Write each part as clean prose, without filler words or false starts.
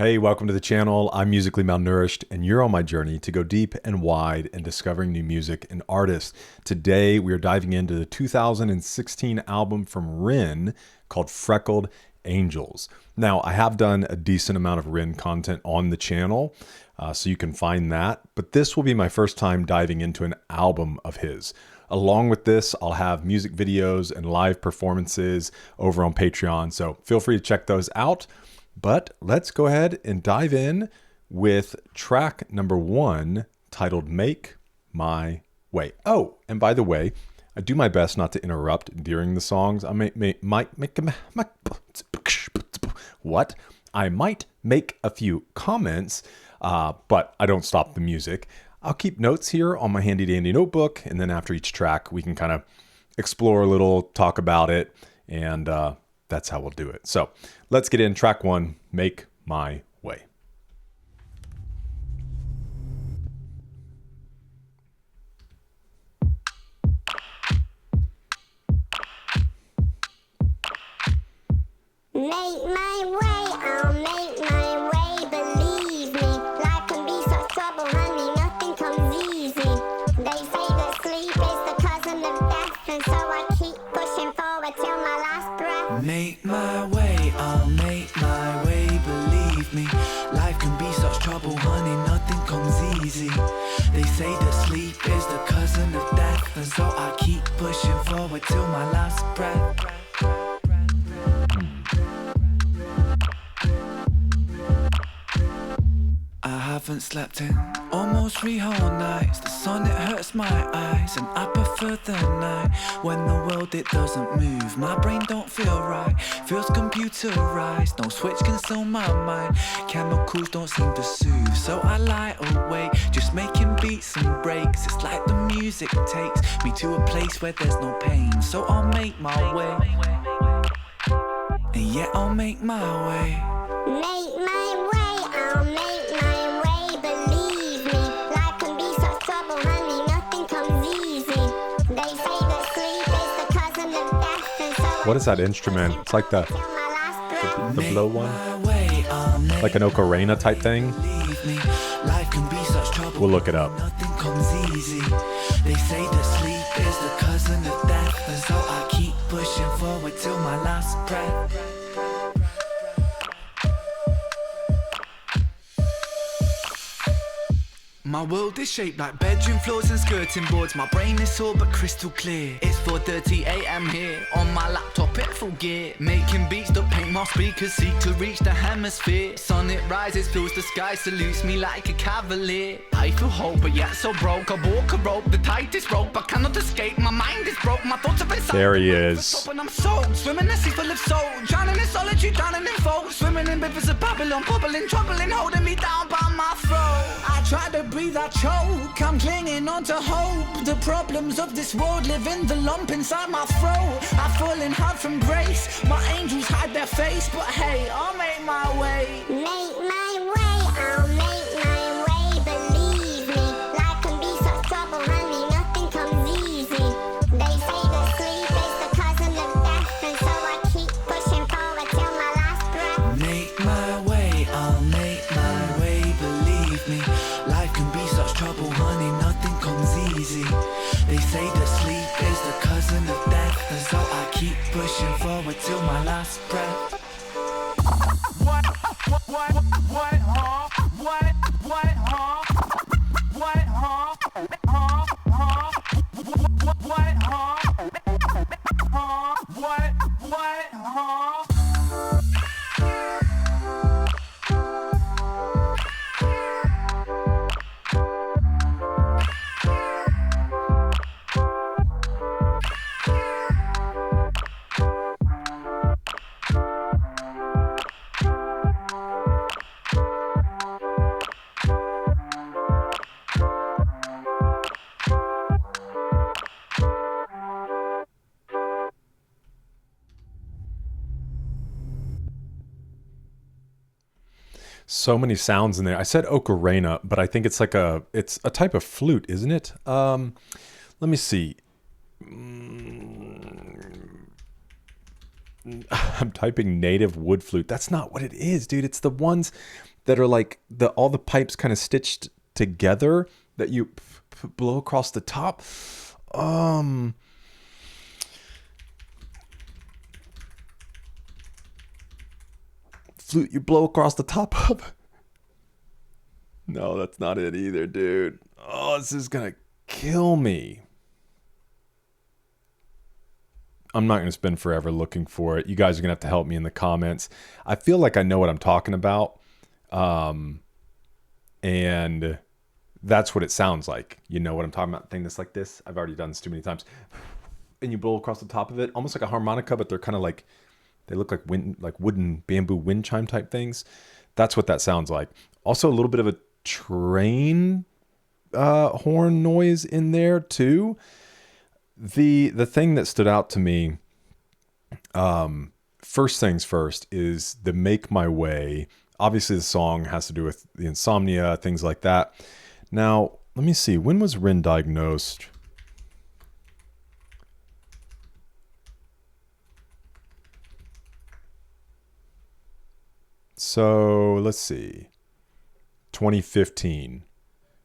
Hey, welcome to the channel. I'm Musically Malnourished, and you're on my journey to go deep and wide in discovering new music and artists. Today, we are diving into the 2016 album from Rin called Freckled Angels. Now, I have done a decent amount of Rin content on the channel, so you can find that, but this will be my first time diving into an album of his. Along with this, I'll have music videos and live performances over on Patreon, so feel free to check those out. But let's go ahead and dive in with track number 1 titled Make My Way. Oh, and by the way, I do my best not to interrupt during the songs. I might make a few comments, but I don't stop the music. I'll keep notes here on my handy dandy notebook, and then after each track, we can kind of explore a little, talk about it, and that's how we'll do it. So let's get in track 1, Make My Way. Make my way, I'll make my way, believe me. Life can be such trouble, honey, nothing comes easy. They say that sleep is the cousin of death, and so I keep pushing forward till my last breath. Make my way, I'll make my way, believe me. Life can be such trouble, honey, nothing comes easy. They say that sleep is the cousin of death, and so I keep pushing forward till my last breath. I haven't slept in almost 3 whole nights. The sun, it hurts my eyes, and I prefer the night when the world, it doesn't move. My brain don't feel right, feels computerized. No switch can still my mind, chemicals don't seem to soothe. So I lie awake, just making beats and breaks. It's like the music takes me to a place where there's no pain. So I'll make my way, and yeah, I'll make my way. Make my way, I'll make my way, believe me. Life can be such trouble, honey, nothing comes easy. They say that sleep is the cousin of death, and so What is that instrument? It's like the blow one, like an ocarina type thing. We'll look it up. Nothing comes easy. They say that sleep is the cousin of death, and so I keep pushing forward till my last breath. My world is shaped like bedroom floors and skirting boards. My brain is sore but crystal clear. It's 4:30 AM here, on my laptop in full gear, making beats that paint my speakers, seek to reach the hemisphere. Sun, it rises, fills the sky, salutes me like a cavalier. I feel whole but yet so broke. I walk a rope, the tightest rope. I cannot escape, my mind is broke. My thoughts are inside. There he is. When I'm soaked, swimming in a sea full of soul, drowning in solitude, drowning in folk, swimming in rivers of Babylon, bubbling, troubling, holding me down by my throat. I try to breathe, I choke, I'm clinging on to hope. The problems of this world live in the lump inside my throat. I've fallen hard from grace, my angels hide their face, but hey, I'll make my way. Make my way, I'll make my way, believe me. Life can be such trouble, honey, nothing comes easy. They say that sleep is the cousin of death, and so I keep pushing forward till my last breath. Make my way, I'll make my way, believe me. Life can be such trouble, honey, nothing comes easy. They say that sleep is the cousin of death, and so I keep pushing forward till my last breath. What, huh? What, huh? What, huh? What, huh? So many sounds in there. I said ocarina, but I think it's like it's a type of flute, isn't it? Let me see. I'm typing native wood flute. That's not what it is, dude. It's the ones that are like all the pipes kind of stitched together that you blow across the top. Flute you blow across the top of. No, that's not it either, dude. Oh, this is gonna kill me. I'm not going to spend forever looking for it. You guys are going to have to help me in the comments. I feel like I know what I'm talking about. And that's what it sounds like. You know what I'm talking about? Thing that's like this. I've already done this too many times. And you blow across the top of it, almost like a harmonica, but they're kind of like, they look like wooden bamboo wind chime type things. That's what that sounds like. Also a little bit of a train horn noise in there too. The thing that stood out to me, first things first, is the Make My Way. Obviously, the song has to do with the insomnia, things like that. Now, let me see. When was Rin diagnosed? So, let's see. 2015.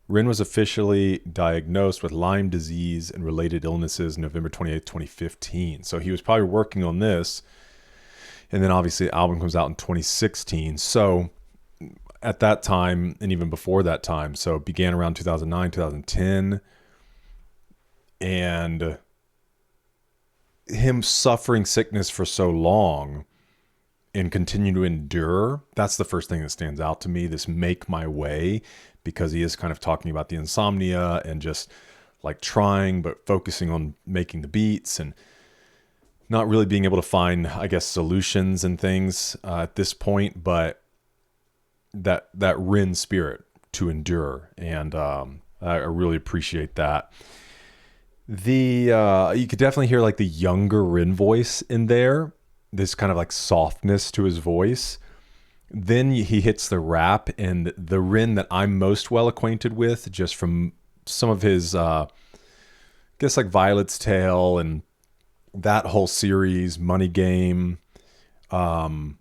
Rin was officially diagnosed with Lyme disease and related illnesses November 28th, 2015. So he was probably working on this. And then obviously the album comes out in 2016. So at that time, and even before that time, so it began around 2009, 2010. And him suffering sickness for so long and continue to endure, that's the first thing that stands out to me, this Make My Way, because he is kind of talking about the insomnia and just like trying, but focusing on making the beats and not really being able to find, I guess, solutions and things at this point, but that Rin spirit to endure. And I really appreciate that. You could definitely hear like the younger Rin voice in there, this kind of like softness to his voice. Then he hits the rap, and the Rin that I'm most well acquainted with, just from some of his, I guess like Violet's Tale and that whole series, Money Game, and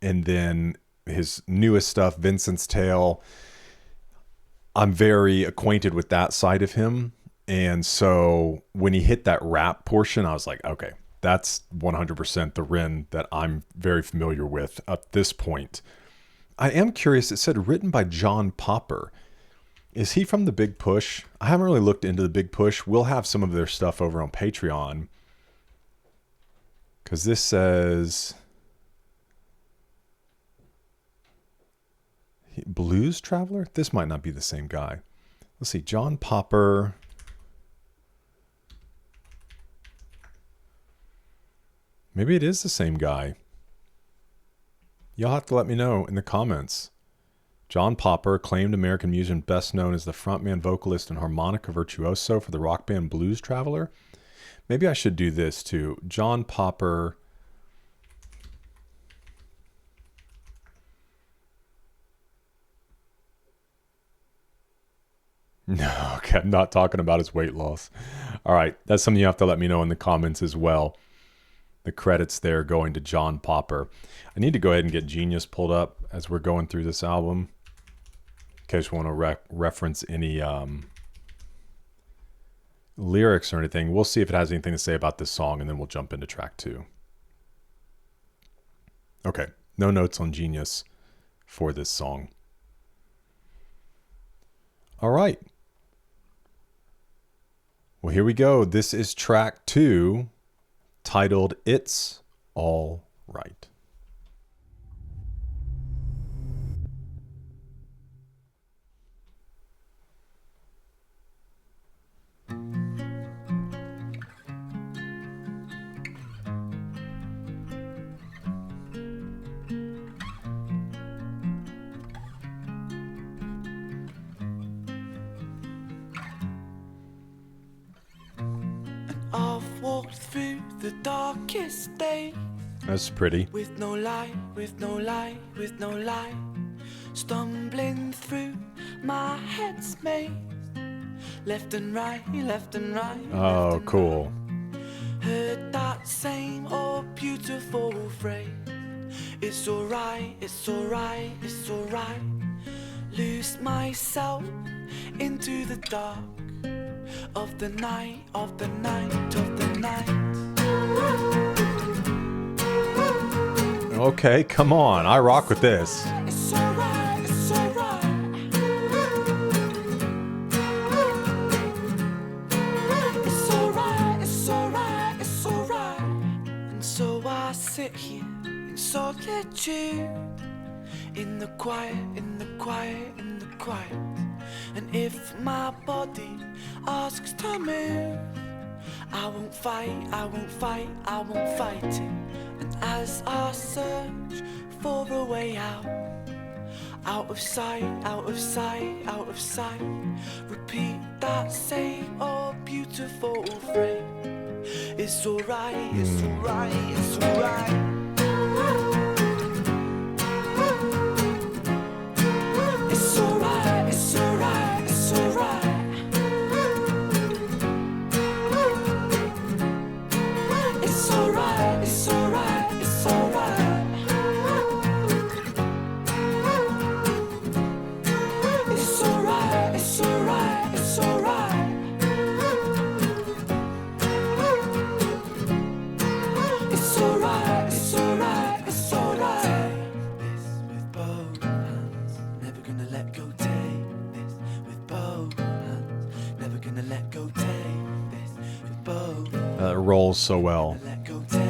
then his newest stuff, Vincent's Tale. I'm very acquainted with that side of him. And so when he hit that rap portion, I was like, okay, that's 100% the Rin that I'm very familiar with at this point. I am curious. It said written by John Popper. Is he from the Big Push? I haven't really looked into the Big Push. We'll have some of their stuff over on Patreon. Because this says Blues Traveler? This might not be the same guy. Let's see. John Popper. Maybe it is the same guy. You'll have to let me know in the comments. John Popper, acclaimed American musician, best known as the frontman, vocalist, and harmonica virtuoso for the rock band Blues Traveler. Maybe I should do this too. John Popper. No, okay, I'm not talking about his weight loss. All right, that's something you have to let me know in the comments as well. The credits there going to John Popper. I need to go ahead and get Genius pulled up as we're going through this album, in case you want to reference any lyrics or anything. We'll see if it has anything to say about this song, and then we'll jump into track 2. Okay, no notes on Genius for this song. All right. Well, here we go. This is track 2. Titled It's All Right. I've walked through the darkest days. That's pretty. With no light, with no light, with no light. Stumbling through my head's maze. Left and right, left and right. Oh, cool. heard that same old beautiful phrase. It's alright, it's alright, it's alright. Lose myself into the dark of the night, of the night, of the night. Okay, come on. I rock with this. It's alright, it's alright. It's alright, it's alright, it's alright. And so I sit here in solitude, in the quiet, in the quiet, in the quiet. And if my body asks to move, I won't fight, I won't fight, I won't fight it. And as I search for a way out of sight, out of sight, out of sight, repeat that same old beautiful phrase. It's alright, it's alright, it's alright. It's alright, it's alright, it's alright. It's alright, it's alright, it's alright. It's alright, it's alright, it's alright. It's alright, it's alright, it's alright. This with both hands, never gonna let go. Take this with both hands, never gonna let go. Take this with both hands. It rolls so well. Let go, take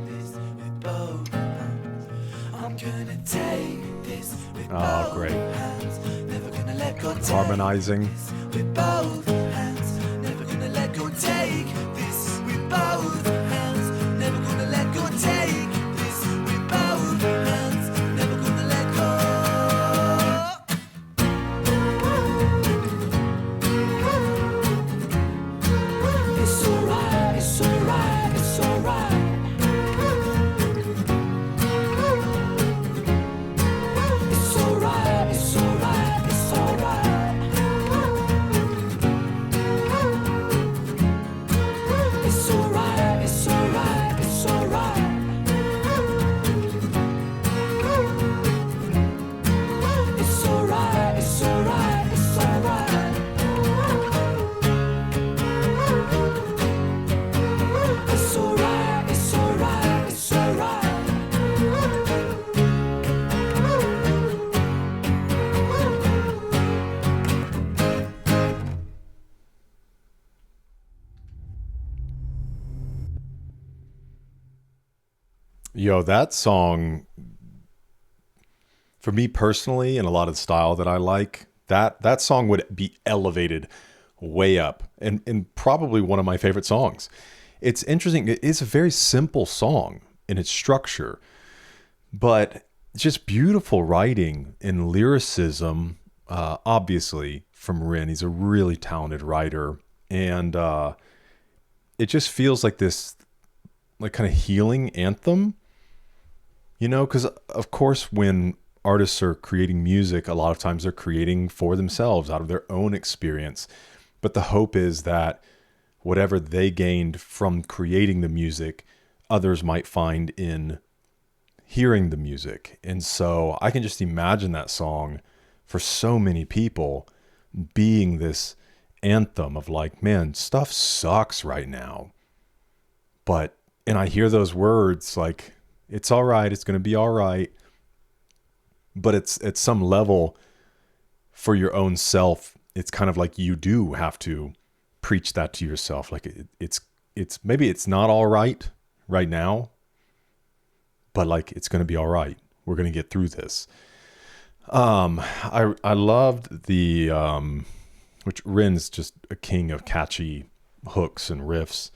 this with both hands. I'm gonna take this with both great. hands. Never gonna let go. Take Harmonizing. this with both hands. Never gonna let go. Take this with both hands. Never gonna let go. Take this with both hands. Never gonna let go. It's alright, it's alright, it's alright. It's alright, it's alright, it's alright. It's alright, it's alright, it's alright. It's alright, it's alright, it's alright. It's alright, it's alright, it's alright. Yo, that song, for me personally, and a lot of the style that I like, that song would be elevated way up and probably one of my favorite songs. It's interesting. It is a very simple song in its structure, but just beautiful writing and lyricism, obviously from Rin. He's a really talented writer. And it just feels like this like kind of healing anthem, you know, because of course when artists are creating music, a lot of times they're creating for themselves out of their own experience. But the hope is that whatever they gained from creating the music, others might find in hearing the music. And so I can just imagine that song for so many people being this anthem of like, man, stuff sucks right now. And I hear those words like, it's all right, it's going to be all right. But it's at some level for your own self, it's kind of like you do have to preach that to yourself. Like it's maybe it's not all right now, but like, it's going to be all right. We're going to get through this. I loved the, which Rin's just a king of catchy hooks and riffs.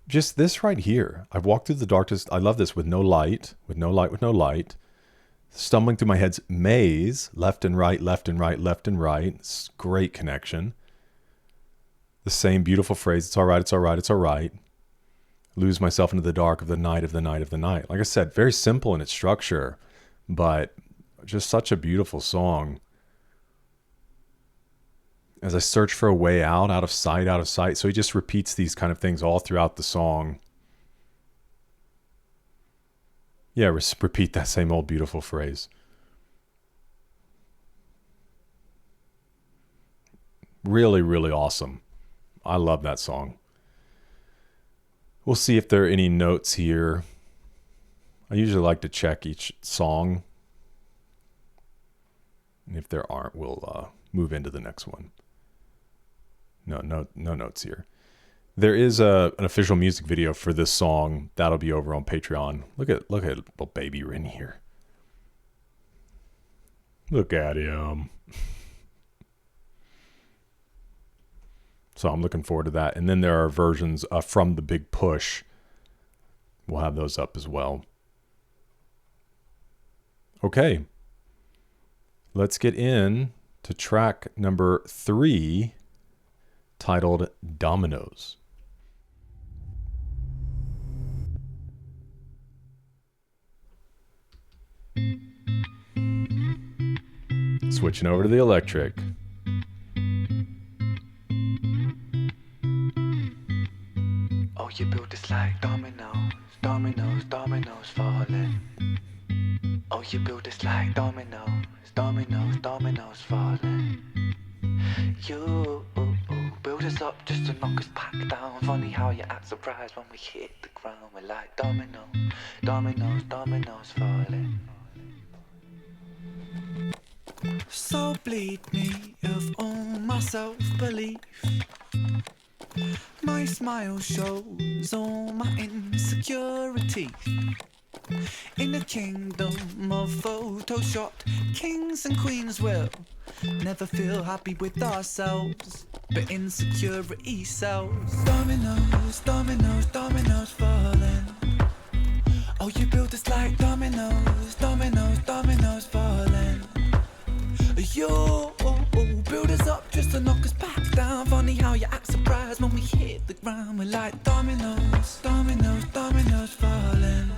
Just this right here. I've walked through the darkest. I love this with no light, with no light, with no light. Stumbling through my head's maze, left and right, left and right, left and right. It's great connection. The same beautiful phrase, it's all right, it's all right, it's all right. Lose myself into the dark of the night, of the night, of the night. Like I said, very simple in its structure, but just such a beautiful song. as I search for a way out of sight, out of sight. So he just repeats these kind of things all throughout the song. Yeah, repeat that same old beautiful phrase. Really, really awesome. I love that song. We'll see if there are any notes here. I usually like to check each song. And if there aren't, we'll move into the next one. No notes here. There is an official music video for this song that'll be over on Patreon. Look at little baby Rin here. Look at him. So I'm looking forward to that. And then there are versions from The Big Push. We'll have those up as well. Okay. Let's get in to track number 3, titled Dominoes. Switching over to the electric. Oh, you build this like dominoes, dominoes, dominoes falling. Oh, you build this like dominoes, dominoes, dominoes falling. You build us up just to knock us back down. Funny how you act surprised when we hit the ground. We're like dominoes, dominoes, dominoes falling. So bleed me of all my self-belief. My smile shows all my insecurity. In a kingdom of photoshopped kings and queens will never feel happy with ourselves, but insecurity sells. Dominoes, dominoes, dominoes falling. Oh, you build us like dominoes, dominoes, dominoes falling. You build us up just to knock us back down. Funny how you act surprised when we hit the ground. We're like dominoes, dominoes, dominoes falling.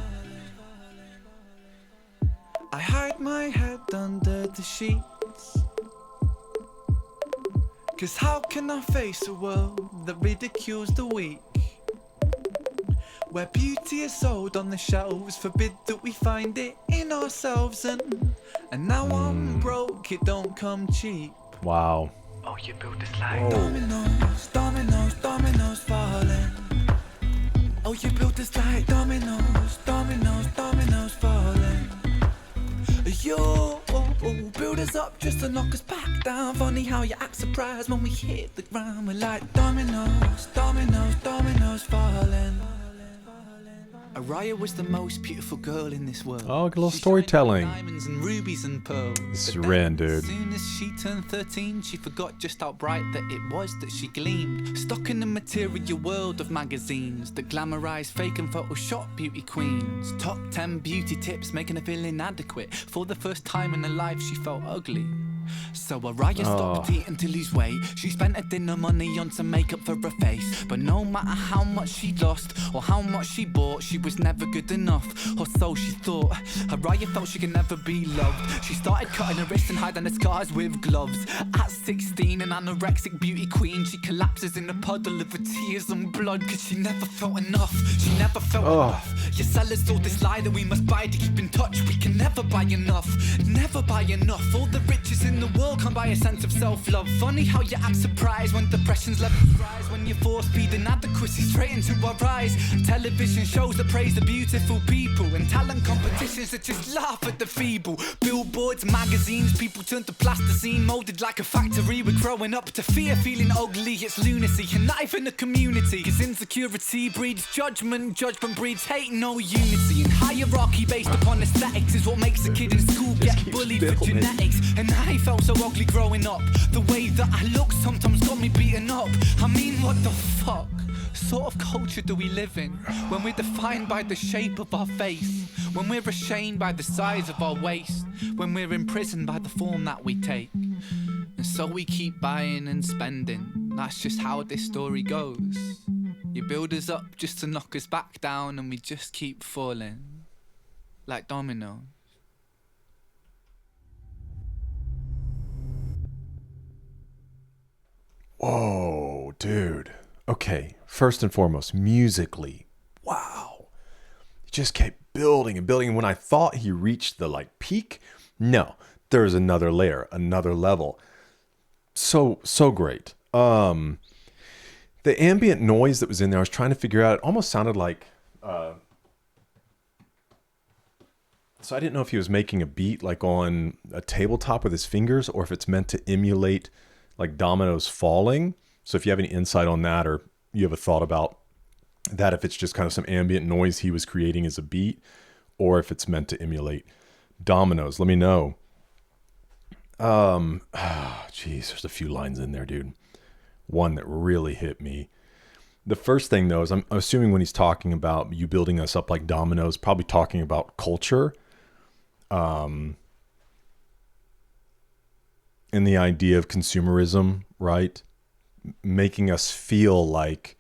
I hide my head under the sheets, 'cause how can I face a world that ridicules the weak? Where beauty is sold on the shelves, forbid that we find it in ourselves. And now I'm broke, it don't come cheap. Wow. Oh, you build this like dominoes, dominoes, dominoes falling. Oh, you build this like dominoes, dominoes, dominoes falling. You build us up just to knock us back down. Funny how you act surprised when we hit the ground. We're like dominoes, dominoes, dominoes falling. Araya was the most beautiful girl in this world. Oh, a little She storytelling. shined like diamonds and rubies and pearls. This is But then, Ren, dude. As soon as she turned 13, she forgot just how bright that it was that she gleamed. Stuck in the material world of magazines that glamorize fake and Photoshop beauty queens. Top 10 beauty tips making her feel inadequate. For the first time in her life, she felt ugly. So Araya stopped eating to lose weight. She spent her dinner money on some makeup for her face. But no matter how much she lost or how much she bought, she was never good enough, or so she thought. Araya felt she could never be loved. She started cutting her wrists and hiding her scars with gloves. At 16, an anorexic beauty queen, she collapses in a puddle of her tears and blood, 'cause she never felt enough. She never felt enough. Your sellers sold this lie that we must buy to keep in touch. We can never buy enough, never buy enough. All the riches in the world come by a sense of self-love. Funny how you act surprised when depression's levels rise, when you force feed inadequacy straight into our eyes. Television shows that praise the beautiful people, and talent competitions that just laugh at the feeble. Billboards, magazines, people turn to plasticine, molded like a factory. We're growing up to fear feeling ugly. It's lunacy, and not even a community, 'cause insecurity breeds judgment, judgment breeds hate, no unity. And hierarchy based upon aesthetics is what makes a kid in school get bullied for genetics. And I felt so ugly growing up. The way that I look sometimes got me beaten up. I mean, what the fuck sort of culture do we live in, when we're defined by the shape of our face, when we're ashamed by the size of our waist, when we're imprisoned by the form that we take? And so we keep buying and spending. That's just how this story goes. You build us up just to knock us back down, and we just keep falling like dominoes. dude. Okay, first and foremost, musically, wow. He just kept building and building. And when I thought he reached the like peak, no, there's another layer, another level. So great. The ambient noise that was in there, I was trying to figure out, it almost sounded like, so I didn't know if he was making a beat like on a tabletop with his fingers, or if it's meant to emulate like dominoes falling. So if you have any insight on that, or you have a thought about that, if it's just kind of some ambient noise he was creating as a beat, or if it's meant to emulate dominoes, let me know. Geez, there's a few lines in there, dude. One that really hit me. The first thing though is I'm assuming when he's talking about you building us up like dominoes, probably talking about culture. And the idea of consumerism, right? Making us feel like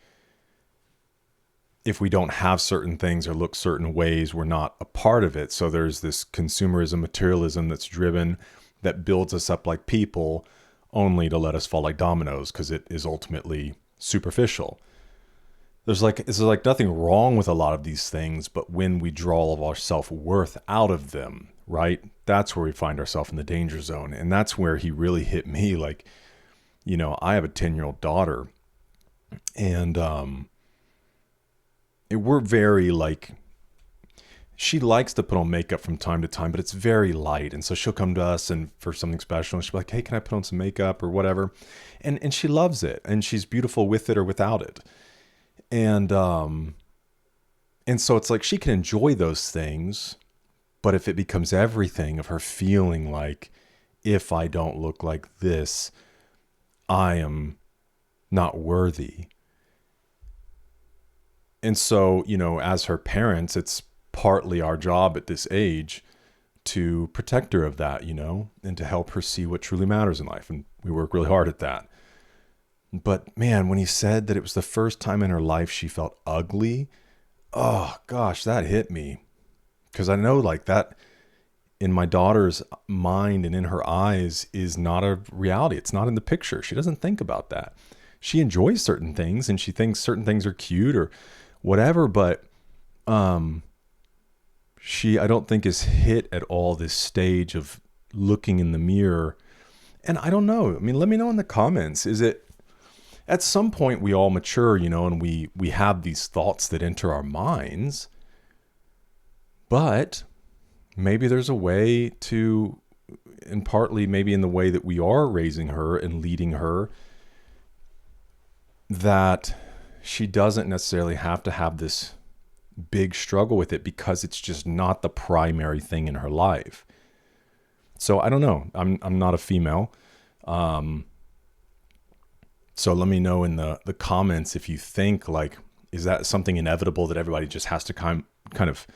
if we don't have certain things or look certain ways, we're not a part of it. So there's this consumerism, materialism that's driven, that builds us up like people only to let us fall like dominoes because it is ultimately superficial. There's like nothing wrong with a lot of these things, but when we draw all of our self-worth out of them, right? That's where we find ourselves in the danger zone. And that's where he really hit me. Like, you know, I have a 10-year-old daughter, and we're very like, she likes to put on makeup from time to time, but it's very light. And so she'll come to us and for something special, and she'll be like, hey, can I put on some makeup or whatever? And she loves it, and she's beautiful with it or without it. And so it's like she can enjoy those things, but if it becomes everything of her feeling like, if I don't look like this, I am not worthy. And so, you know, as her parents, it's partly our job at this age to protect her of that, you know, and to help her see what truly matters in life. And we work really hard at that. But man, when he said that it was the first time in her life she felt ugly, oh gosh, that hit me. Because I know like that in my daughter's mind and in her eyes is not a reality. It's not in the picture. She doesn't think about that. She enjoys certain things and she thinks certain things are cute or whatever, but she, I don't think, is hit at all this stage of looking in the mirror. And I don't know. I mean, let me know in the comments. Is it, at some point we all mature, you know, and we have these thoughts that enter our minds, but maybe there's a way to, and partly maybe in the way that we are raising her and leading her, that she doesn't necessarily have to have this big struggle with it because it's just not the primary thing in her life. So I don't know. I'm not a female. So let me know in the comments if you think like, is that something inevitable that everybody just has to kind of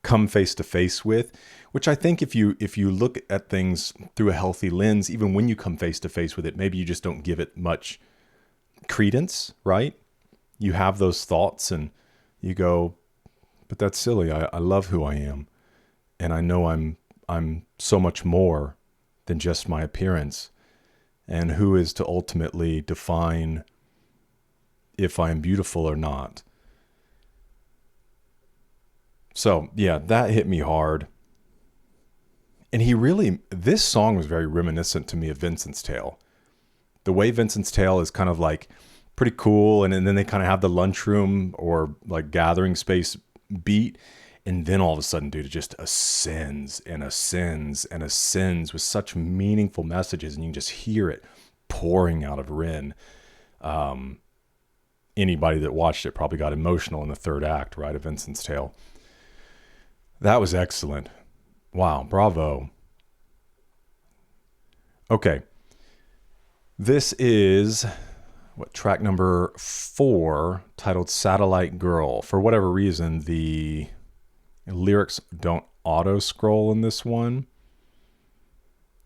come face to face with? Which I think if you look at things through a healthy lens, even when you come face to face with it, maybe you just don't give it much credence, right? You have those thoughts and you go, but that's silly. I love who I am. And I know I'm so much more than just my appearance. And who is to ultimately define if I'm beautiful or not? So yeah, that hit me hard. And this song was very reminiscent to me of Vincent's Tale. The way Vincent's Tale is kind of like pretty cool. And then they kind of have the lunchroom or like gathering space beat. And then all of a sudden, dude, it just ascends and ascends and ascends with such meaningful messages. And you can just hear it pouring out of Rin. Anybody that watched it probably got emotional in the third act, right, of Vincent's Tale. That was excellent. Wow, bravo. Okay. This is track number 4, titled Satellite Girl. For whatever reason, the lyrics don't auto scroll in this one.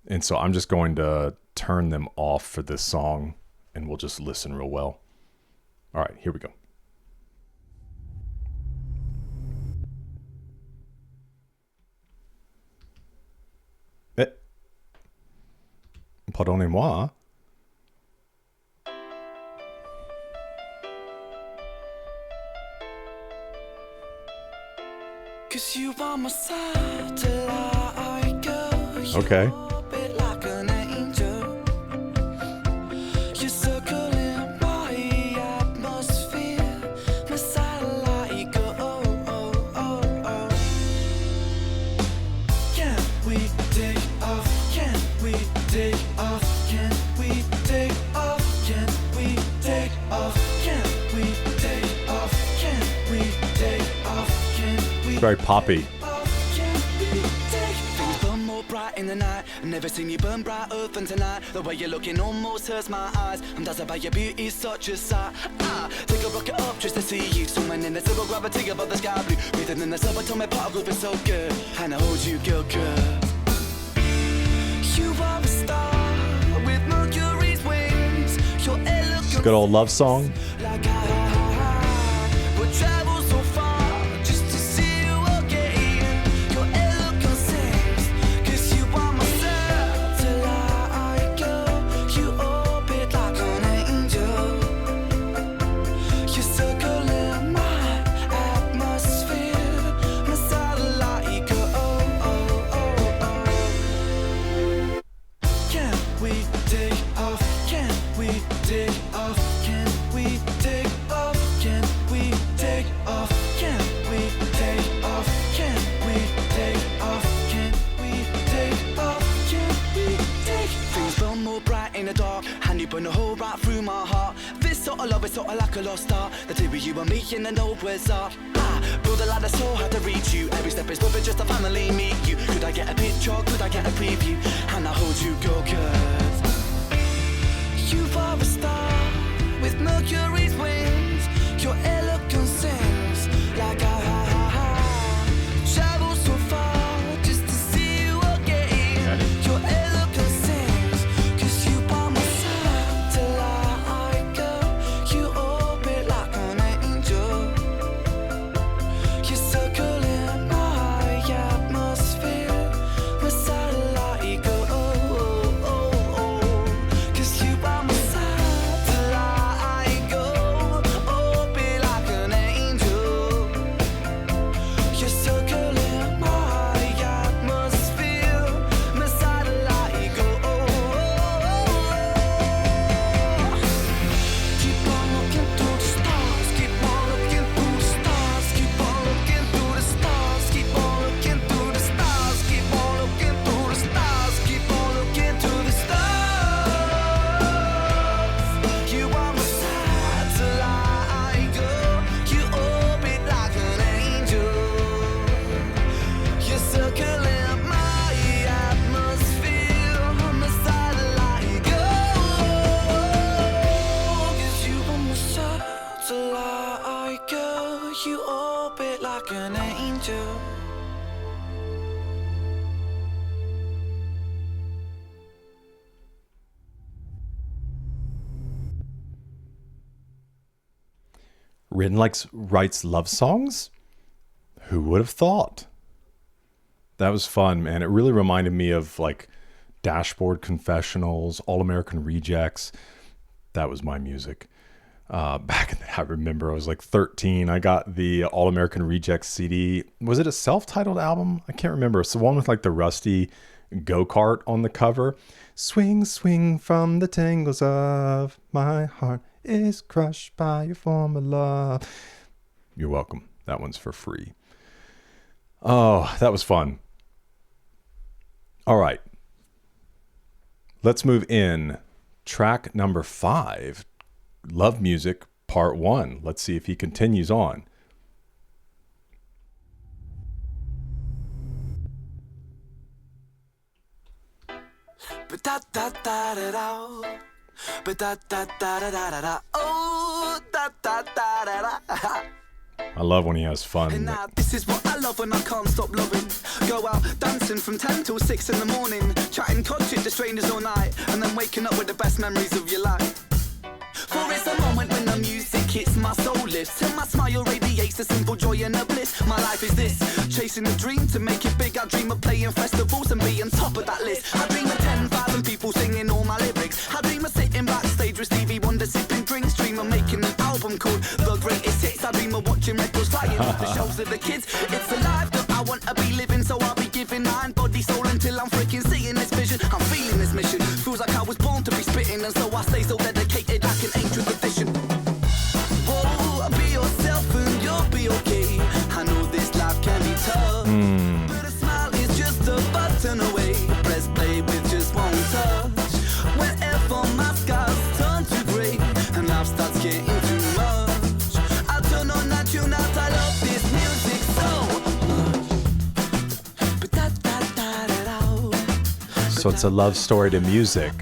And so I'm just going to turn them off for this song and we'll just listen real well. All right, here we go. Pardonnez-moi. 'Cause you are my satellite girl. You Okay. orbit like an angel. You circle in my atmosphere. My satellite girl. Can we take off? Can we take off? Can we take off? Can we take off? Can we take off? Can we take off? Can we Very poppy. Things burn more bright in the night. I've never seen you burn brighter than tonight. The way you're looking almost hurts my eyes. I'm dazzled by your beauty, such a sight. Take a rocket up just to see you. Swimming in the zero gravity above the sky blue. Breathing in the subatomic particles, feel so good. And I hold you, girl, good. You are a star with Mercury's wings. Your elegance Good old love song. like would travel so far just to see you again. Your elegance sings, 'cause you are my satellite girl. You orbit like an angel. You circle in my atmosphere. My satellite girl. Can we take off? Can we take off? Can we take off? Can we take off? Can we take off? Can we take off? Can we take off? Can we take Things burn more bright in the dark, and you burn a hole right through my heart. This sort of love is sort of like a lost star. The two of you and me in the nowhere's up. Build a ladder so hard to reach you. Every step is perfect just to finally meet you. Could I get a picture? Could I get a preview? And I hold you, girl, 'cause you are a star with Mercury's wings. Your elegance sings like travel so far just to see you again. Your elegance sings, 'cause you are my satellite girl. You orbit like an angel. You circle in my atmosphere. My satellite girl. 'Cause you are my satellite girl. Orbit like an angel. You circle in my atmosphere. My satellite girl. Keep on looking through the stars. Keep on looking through the stars. Keep on looking through the stars. Keep on looking through the stars. Keep on looking through the stars. Keep on looking through the stars. You are my satellite girl. You orbit like an angel. You circle in my atmosphere. My satellite girl. 'Cause you are my satellite girl. You orbit like an angel. Rin writes love songs? Who would have thought? That was fun, man. It really reminded me of like Dashboard Confessionals, All American Rejects. That was my music. Back in I remember I was like 13. I got the All American Rejects CD. Was it a self-titled album? I can't remember. It's the one with like the rusty go-kart on the cover. Swing, swing from the tangles of my heart is crushed by your form of love. You're welcome. That one's for free. Oh, that was fun. All right. Let's move in. Track number 5, Love Music, Part 1. Let's see if he continues on. Ba-da-da-da-da-da. Ba-da-da-da-da-da-da. Oh, da-da-da-da-da. I love when he has fun. And now this is what I love when I can't stop loving. Go out dancing from 10 till 6 in the morning, chatting CRUTCH to strangers all night, and then waking up with the best memories of your life. For it's a moment when the music hits my soul lifts, and my smile radiates the simple joy and the bliss. My life is this, chasing a dream to make it big. I dream of playing festivals and being top of that list. I dream of 10,000 people singing all my lyrics. I dream of sitting backstage with Stevie Wonder sipping drinks. Dream of making an album called The Greatest Hits. I dream of watching records flying off the shelves of the kids. It's a life that I vision. I'm feeling this mission. Feels like I was born to be spitting, and so I stay so dedicated I can aim to the vision. Whoa, be yourself and you'll be okay. I know this life can be tough, but a smile is just a button away. Press play with just one touch. Whenever my skies turn to grey and life starts getting too much, I turn on that tune out. I love this music so much. So it's a love story to music.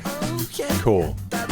Cool. I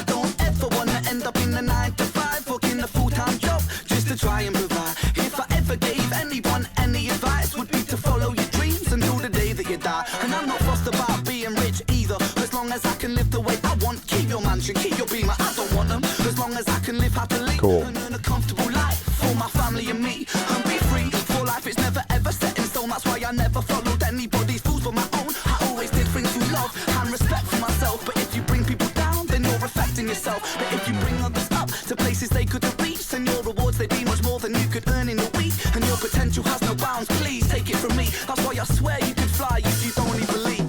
don't ever wanna end up in a 9-to-5, working a full-time job just to try and provide. If I ever gave anyone any advice, would be to follow your dreams until the day that you die. And I'm not fussed about being rich either, as long as I can live the way I want. Keep your mansion, keep your beamer, I don't want them, as long as I can live happily. Cool. And earn a comfortable life for my family and me, and be free. For life is never ever set in stone, that's why I never followed anybody's rules but my own. I always did things with love and respect for myself, but if you bring people down, then you're affecting yourself. But if you bring others up to places they couldn't reach, then your rewards, they'd be much more than you could earn in a week. And your potential has no bounds, please take it from me. That's why I swear you could fly if you don't even leave.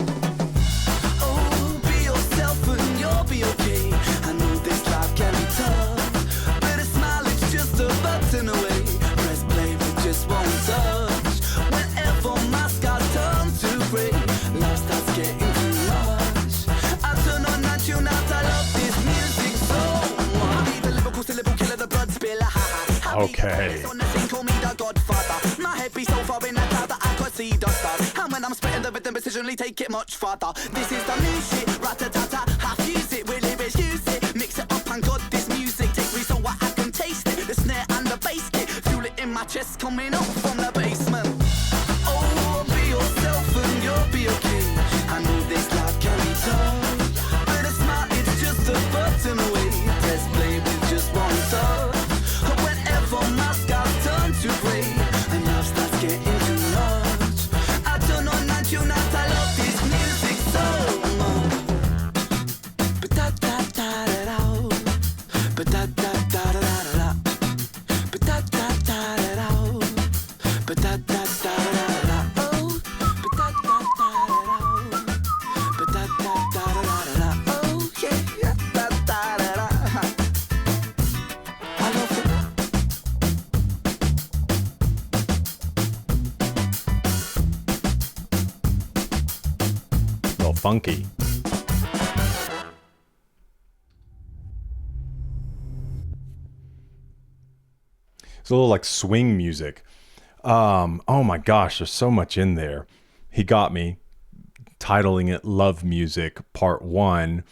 Oh, be yourself and you'll be okay. I know this life can be tough, but a smile is just a button away. Press play with just one touch. Whenever my skies turn to grey, love starts getting too much. I turn on that tune out. I love this music so much. I be the lyrical syllable killer, the blood spiller. Okay. On the scene, call me the Godfather. My head be so far in the cloud that I could see the stars. And when I'm spitting the rhythm, precisionally take it much farther. This is the new shit, rat-a-ta-ta. I fuse it, with lyrics, use it, mix it up and got this music. Take me so I can taste it. The snare and the bass kick, feel it in my chest coming up from the basement. Oh, be yourself and you'll be okay. I know this life can be tough, but a smile, it's just a button away. Press play with just one touch. Whenever my skies turn to grey and life starts getting too much, I turn on that tune out. I love this music so much. But da da da da da, but da da da da da da, but da da da da da, but da da da da da, oh, but da da da da da, but da da da da da, oh yeah, da da da da. I love it. Well, funky. It's a little like swing music. Oh my gosh, there's so much in there. He got me titling it Love Music Part 1.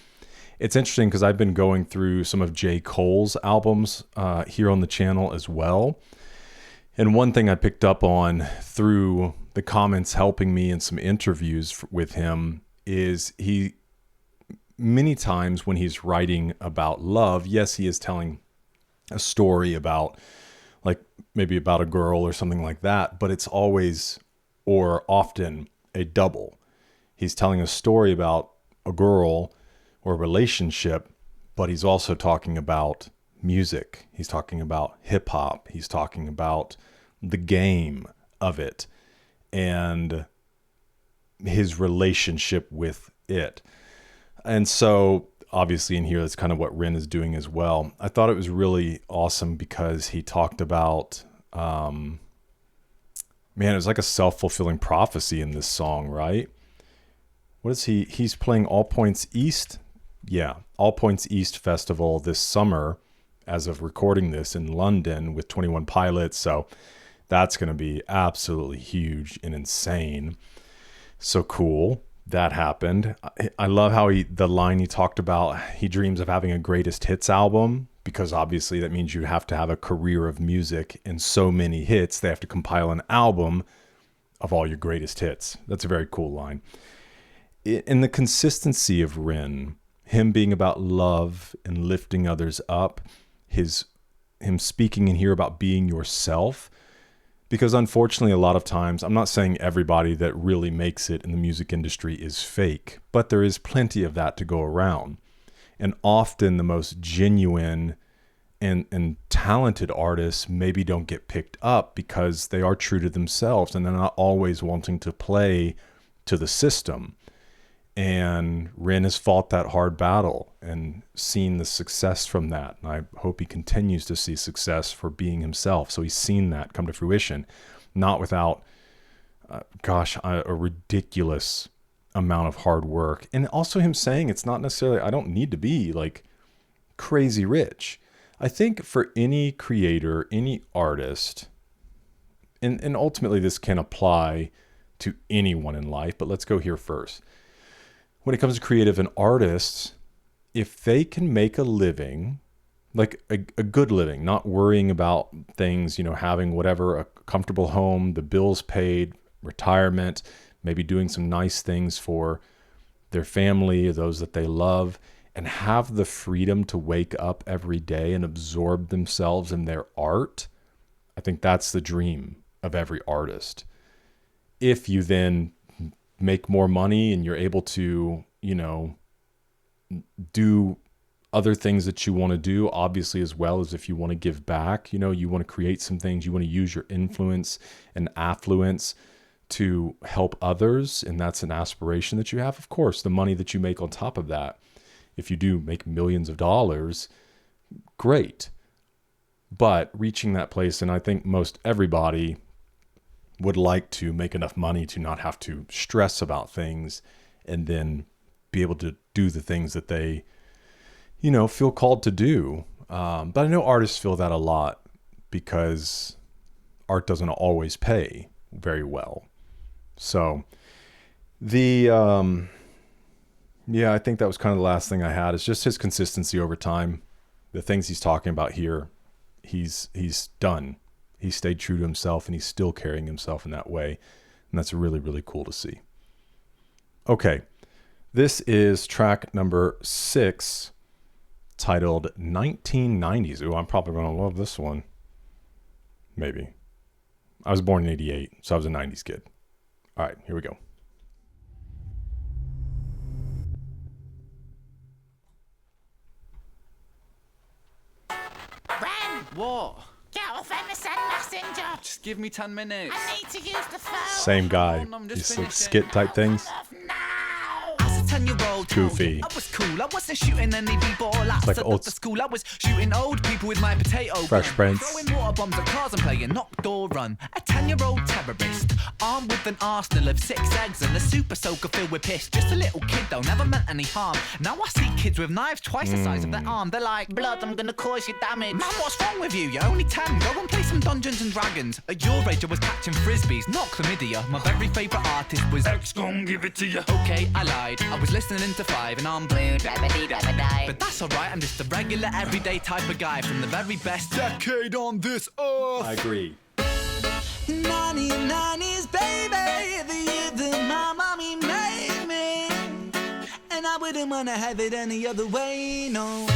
It's interesting because I've been going through some of J. Cole's albums here on the channel as well. And one thing I picked up on through the comments helping me in some interviews with him is he, many times when he's writing about love, yes, he is telling a story about, like maybe about a girl or something like that, but it's always or often a double. He's telling a story about a girl or a relationship, but he's also talking about music. He's talking about hip hop. He's talking about the game of it and his relationship with it. And so obviously in here, that's kind of what Rin is doing as well. I thought it was really awesome because he talked about, man, it was like a self-fulfilling prophecy in this song, right? What is he's playing All Points East? Yeah, All Points East Festival this summer as of recording this in London with 21 Pilots. So that's going to be absolutely huge and insane. So cool. That happened. I love how the line he talked about, he dreams of having a greatest hits album, because obviously that means you have to have a career of music and so many hits. They have to compile an album of all your greatest hits. That's a very cool line. And the consistency of Rin, him being about love and lifting others up, him speaking in here about being yourself. Because unfortunately, a lot of times, I'm not saying everybody that really makes it in the music industry is fake, but there is plenty of that to go around. And often the most genuine and talented artists maybe don't get picked up because they are true to themselves and they're not always wanting to play to the system. And Rin has fought that hard battle and seen the success from that. And I hope he continues to see success for being himself. So he's seen that come to fruition, not without, a ridiculous amount of hard work. And also him saying it's not necessarily, I don't need to be like crazy rich. I think for any creator, any artist, and ultimately this can apply to anyone in life, but let's go here first. When it comes to creative and artists, if they can make a living, like a good living, not worrying about things, having whatever, a comfortable home, the bills paid, retirement, maybe doing some nice things for their family, those that they love, and have the freedom to wake up every day and absorb themselves in their art, I think that's the dream of every artist. If you then make more money and you're able to, do other things that you want to do, obviously, as well as if you want to give back, you want to create some things, you want to use your influence and affluence to help others, and that's an aspiration that you have. Of course, the money that you make on top of that, if you do make millions of dollars, great. But reaching that place, and I think most everybody would like to make enough money to not have to stress about things and then be able to do the things that they, feel called to do. But I know artists feel that a lot because art doesn't always pay very well. So I think that was kind of the last thing I had. It's just his consistency over time. The things he's talking about here, he's done. He stayed true to himself and he's still carrying himself in that way. And that's really, really cool to see. Okay. This is track number 6, titled 1990s. Ooh, I'm probably going to love this one. Maybe. I was born in 88, so I was a 90s kid. All right, here we go. Ren! What? Get off Emerson Messenger! Just give me 10 minutes. I need to use the phone! Same guy. I'm just These like finishing. skit type things. Off now! As a 10-year-old, Goofy. I was cool. I wasn't shooting any b-ball laps like at old- the school. I was shooting old people with my potato Fresh gun. Prince. Throwing water bombs at cars and playing knock door run. A 10-year-old terrorist, armed with an arsenal of 6 eggs and a super soaker filled with piss. Just a little kid though, never meant any harm. Now I see kids with knives twice the size of their arm. They're like, blood, I'm gonna cause you damage. Man, what's wrong with you? You're only 10. Go and play some Dungeons and Dragons. At your age, I was catching frisbees, not chlamydia. My very favourite artist was X gon' give it to you. Okay, I lied. I was listening to 5 and I'm blue. But that's alright, I'm just a regular everyday type of guy from the very best decade on this earth. I agree. 90s, baby, the year that my mommy made me. And I wouldn't wanna have it any other way, no.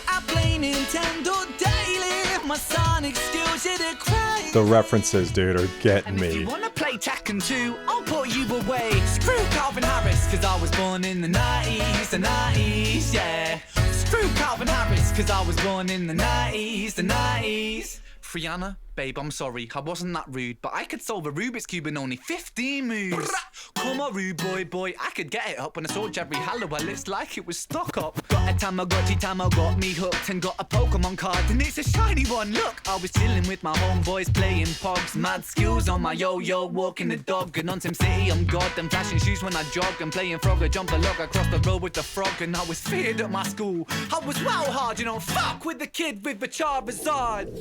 I play Nintendo daily, my Sonic skills hit it crazy. The references, dude, are getting And if me. you wanna play Tekken 2, I'll put you away. Screw Calvin Harris, cause I was born in the 90s, yeah. Screw Calvin Harris, cause I was born in the 90s. Frianna, babe, I'm sorry, I wasn't that rude, but I could solve a Rubik's Cube in only 15 moves. Come on, rude boy, I could get it up. When I saw Jerry Halliwell, it's like it was stuck up. Got a Tamagotchi, got me hooked, and got a Pokemon card, and it's a shiny one. Look, I was chilling with my homeboys, playing pogs, mad skills on my yo-yo, walking the dog, and on SimCity, I'm god, and flashing shoes when I jog, and playing Frogger, jump a log across the road with the frog, and I was feared at my school. I was well hard, fuck with the kid with the Charizard.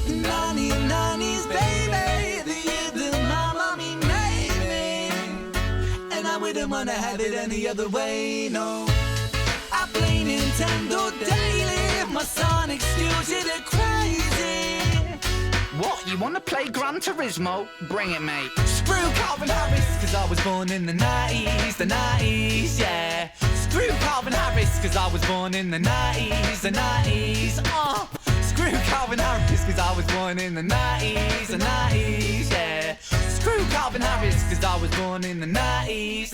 90s, baby, the year that my mommy made me. And I wouldn't wanna have it any other way, no. I play Nintendo daily, my Sonic skills hit it crazy. What, you wanna play Gran Turismo? Bring it, mate. Screw Calvin Harris, cause I was born in the 90s, yeah. Screw Calvin Harris, cause I was born in the 90s, Screw Calvin Harris, cause I was born in the 90s, yeah. Screw Calvin Harris, cause I was born in the 90s.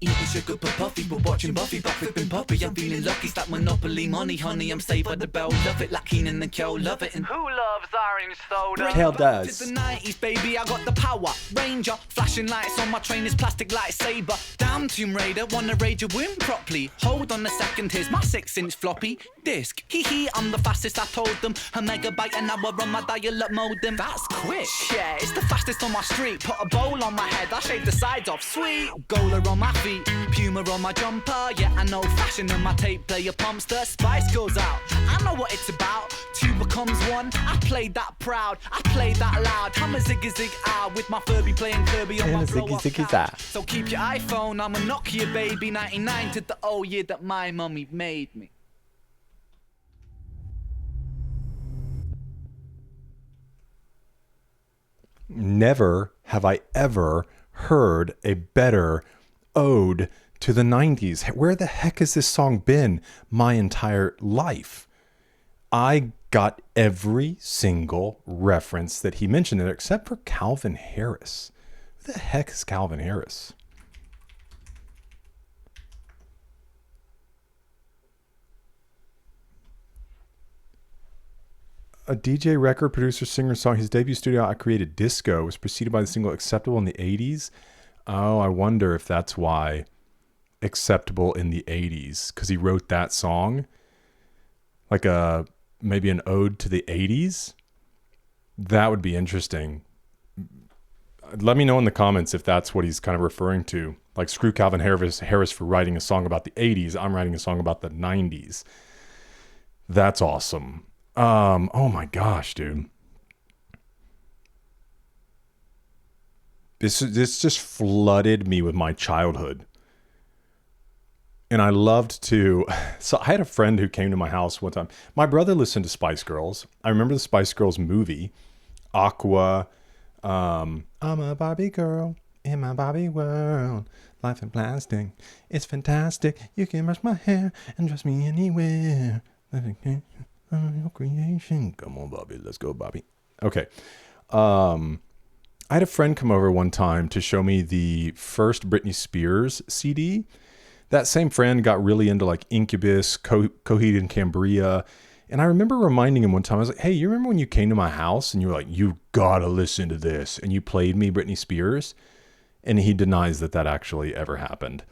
Eating sugar but puffy, but watching Buffy, but flipping puppy. I'm feeling lucky, stack Monopoly money, honey. I'm saved by the bell, love it like Keenan and Kel, love it. And Who loves orange soda? Kel to does. the 90s, baby, I got the power. Ranger, flashing lights on my trainers, plastic lightsaber. Damn Tomb Raider, wanna raid your womb properly. Hold on a second, here's my 6-inch floppy disk. Hee hee, I'm the fastest, I told them. A megabyte an hour on my dial-up modem. That's quick. Yeah, it's the fastest on my street. Put a bowl on my head, I shave the sides off. Sweet. Gola on my feet, Puma on my jumper. Yeah, I know fashion and my tape player pumps. The spice goes out. I know what it's about. Two becomes one. I played that proud. I played that loud. I'm a ziggy zig out with my Furby playing Kirby on And my a ziggy blow-up ziggy couch. zag. So keep your iPhone. I'm a Nokia baby. 99 to the old year that my mummy made me. Never have I ever heard a better ode to the 90s. Where the heck has this song been my entire life? I got every single reference that he mentioned in it except for Calvin Harris. Who the heck is Calvin Harris? A DJ, record producer, singer, song. His debut studio I created Disco was preceded by the single Acceptable in the 80s. Oh, I wonder if that's why Acceptable in the 80s, because he wrote that song like maybe an ode to the 80s. That would be interesting. Let me know in the comments if that's what he's kind of referring to. Like, screw Calvin Harris for writing a song about the 80s. I'm writing a song about the 90s. That's awesome. Oh my gosh, dude. This just flooded me with my childhood. And I loved to, so I had a friend who came to my house one time. My brother listened to Spice Girls. I remember the Spice Girls movie, Aqua, I'm a Barbie girl in my Barbie world. Life in plastic, it's fantastic. You can brush my hair and dress me anywhere. Your creation. Come on, Bobby. Let's go, Bobby. Okay. I had a friend come over one time to show me the first Britney Spears CD. That same friend got really into like Incubus, Coheed and Cambria. And I remember reminding him one time, I was like, hey, you remember when you came to my house and you were like, you gotta listen to this. And you played me Britney Spears. And he denies that actually ever happened.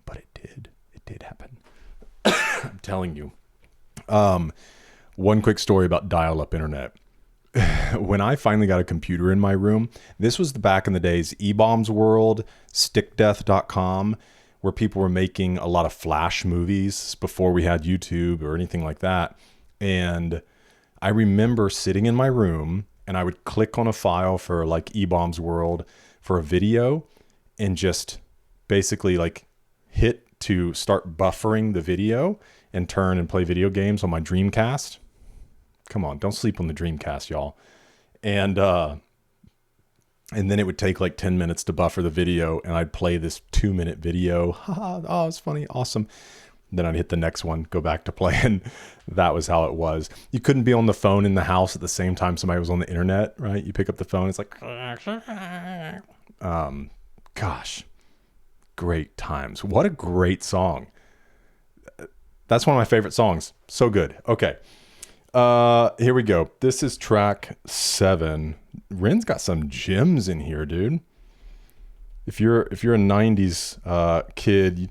But it did. It did happen. I'm telling you. One quick story about dial-up internet. When I finally got a computer in my room, this was back in the days, eBaum's World, stickdeath.com, where people were making a lot of Flash movies before we had YouTube or anything like that. And I remember sitting in my room and I would click on a file for like eBaum's World for a video and just basically like hit to start buffering the video and turn and play video games on my Dreamcast. Come on, don't sleep on the Dreamcast, y'all. And then it would take like 10 minutes to buffer the video, and I'd play this 2-minute video. Oh, it's funny, awesome. Then I'd hit the next one, go back to playing. That was how it was. You couldn't be on the phone in the house at the same time somebody was on the internet, right? You pick up the phone, it's like, gosh, great times. What a great song. That's one of my favorite songs. So good. Okay. Here we go. This is track 7. Ren's got some gems in here, dude. If you're a 90s kid,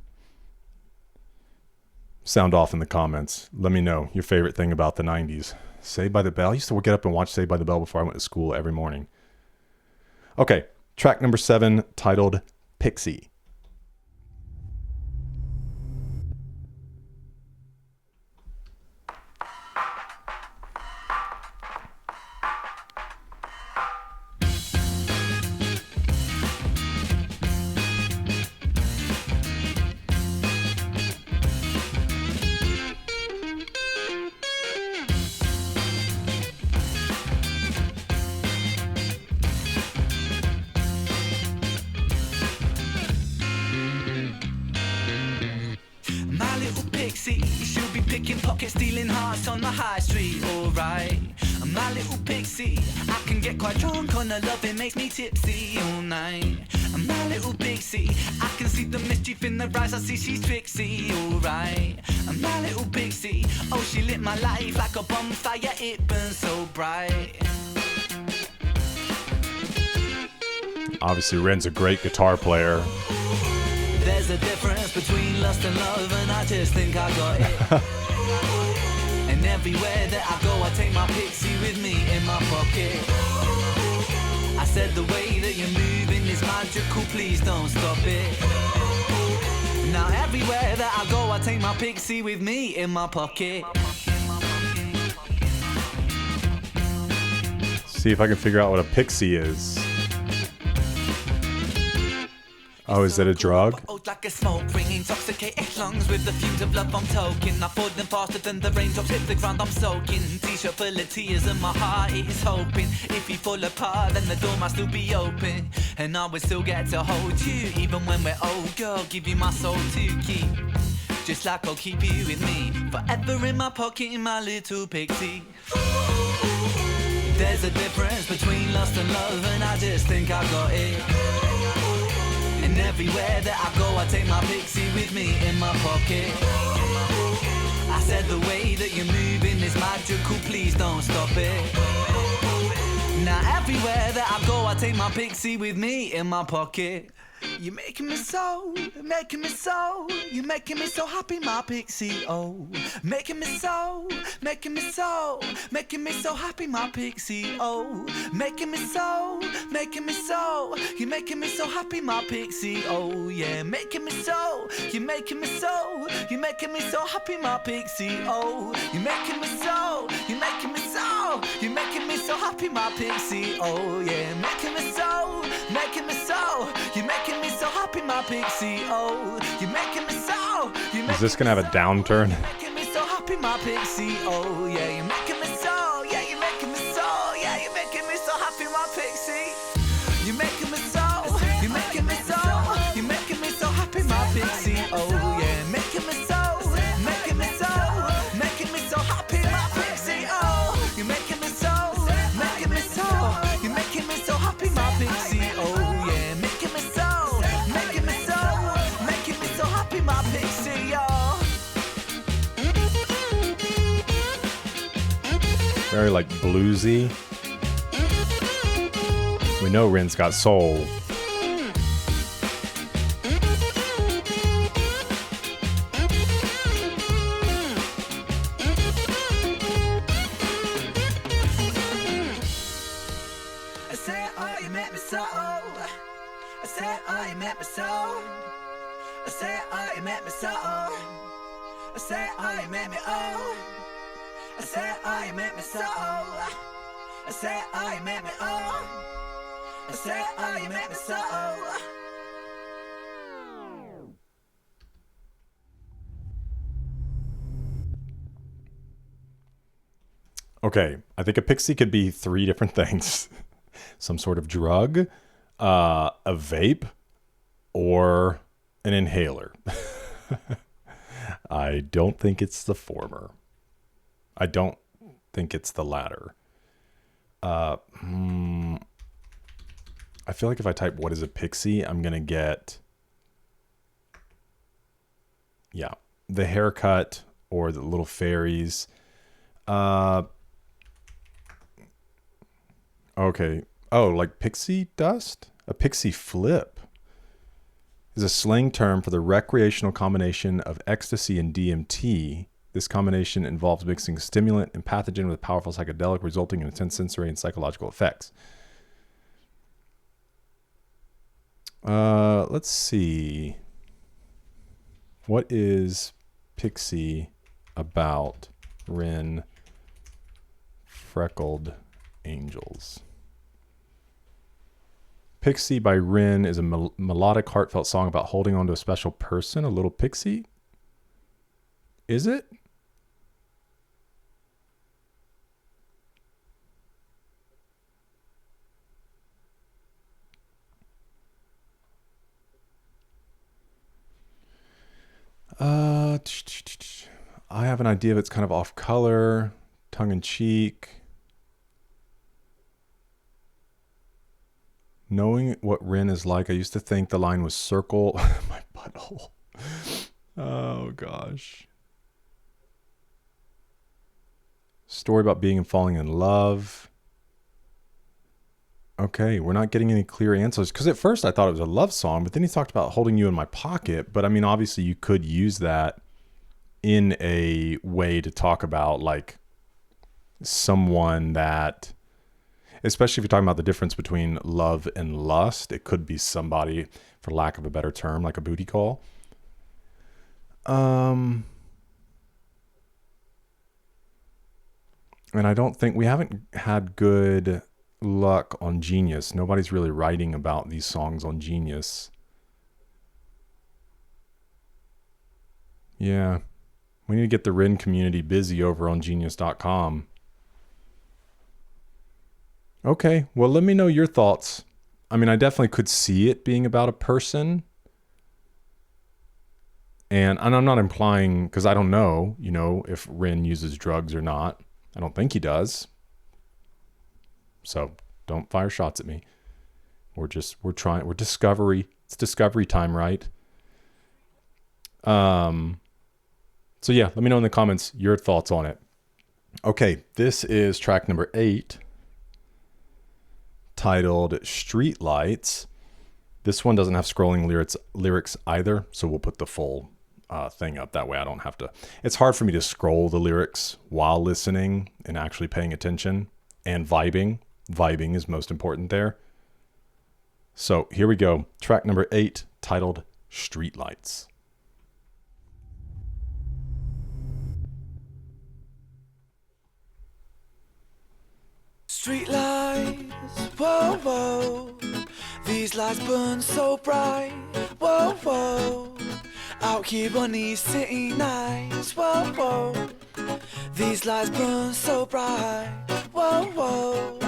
sound off in the comments. Let me know your favorite thing about the 90s. Saved by the Bell. I used to get up and watch Saved by the Bell before I went to school every morning. Okay. Track number 7, titled Pixie. My little pixie, she'll be picking pockets, stealing hearts on the high street, alright. My little pixie, I can get quite drunk on her love, it makes me tipsy all night. My little pixie, I can see the mischief the rise, I see she's tricksy, alright. And my little pixie, oh, she lit my life like a bonfire, it burns so bright. Obviously, Ren's a great guitar player. There's a difference between lust and love, and I just think I got it. And everywhere that I go, I take my pixie with me in my pocket. I said the way that you're moving is magical, please don't stop it. Now everywhere that I go, I take my pixie with me in my pocket. See if I can figure out what a pixie is. Oh, is that a drug? Like a smoke ring, intoxicated lungs with the fumes of love I'm toking. I pour them faster than the raindrops hit the ground I'm soaking. T-shirt full of tears and my heart is hoping. If you fall apart, then the door might still be open, and I will still get to hold you even when we're old. Girl, give you my soul to keep, just like I'll keep you with me forever in my pocket, in my little pixie. There's a difference between lust and love, and I just think I got it. And everywhere that I go, I take my pixie with me in my pocket. I said the way that you're moving is magical, please don't stop it. Now everywhere that I go, I take my pixie with me in my pocket. You're making me so, making me so, you're making me so happy, my pixie, oh. Making me so, making me so, making me so happy, my pixie, oh. Making me so, making me so, you're making me so happy, my pixie, oh yeah. Making me so, you're making me so, you're making me so happy, my pixie, oh. You're making me so, you're making me so, you're making me so happy, my pixie, oh yeah. Making me so, making me so, you're making me so happy, my pixie, oh. You're making me so, you're making Is this gonna have a downturn? making me so happy, my pixie, oh yeah. You're making me so, yeah, you're making me so, yeah, you're making me so happy, my pixie. You're making me so, you're making me so, you're making me so happy, my pixie, oh yeah. Making me so, making me so, making me so happy, my pixie, oh. You're making me so, making me so, you're making me so happy, my pixie, oh yeah. Making me so, making me so, making me so happy, my pixie, oh. Very like bluesy. We know Ren's got soul. I said, oh, you make me so. I said, oh, you make me so. I said, oh, you make me so. I said, oh, you make me oh. I said, oh, you make me so. I said, oh, you make me oh. I said, oh, you make me so. Okay, I think a pixie could be three different things. Some sort of drug, a vape, or an inhaler. I don't think it's the former. I don't think it's the latter. I feel like if I type what is a pixie, I'm going to get, yeah, the haircut or the little fairies. Okay. Oh, like pixie dust? A pixie flip is a slang term for the recreational combination of ecstasy and DMT. This combination involves mixing stimulant and pathogen with powerful psychedelic, resulting in intense sensory and psychological effects. Let's see. What is Pixie about Ren Freckled Angels? Pixie by Ren is a melodic, heartfelt song about holding on to a special person, a little pixie. Is it? I have an idea of it's kind of off color, tongue in cheek. Knowing what Ren is like, I used to think the line was circle my butthole. Oh, gosh. Story about being and falling in love. Okay, we're not getting any clear answers. Because at first I thought it was a love song, but then he talked about holding you in my pocket. But I mean, obviously you could use that in a way to talk about like someone that, especially if you're talking about the difference between love and lust, it could be somebody, for lack of a better term, like a booty call. And I don't think we haven't had good luck on Genius. Nobody's really writing about these songs on Genius. Yeah. We need to get the Rin community busy over on genius.com. Okay, well, let me know your thoughts. I mean, I definitely could see it being about a person. And I'm not implying, because I don't know, if Rin uses drugs or not. I don't think he does. So don't fire shots at me. We're discovery. It's discovery time, right? So yeah, let me know in the comments your thoughts on it. Okay, this is track number 8, titled Street Lights. This one doesn't have scrolling lyrics either, so we'll put the full thing up. That way I don't have to. It's hard for me to scroll the lyrics while listening and actually paying attention and vibing. Vibing is most important there. So here we go. Track number 8, titled Street Lights. Street lights, whoa, whoa. These lights burn so bright, whoa, whoa. Out here on these city nights, whoa, whoa. These lights burn so bright, whoa, whoa.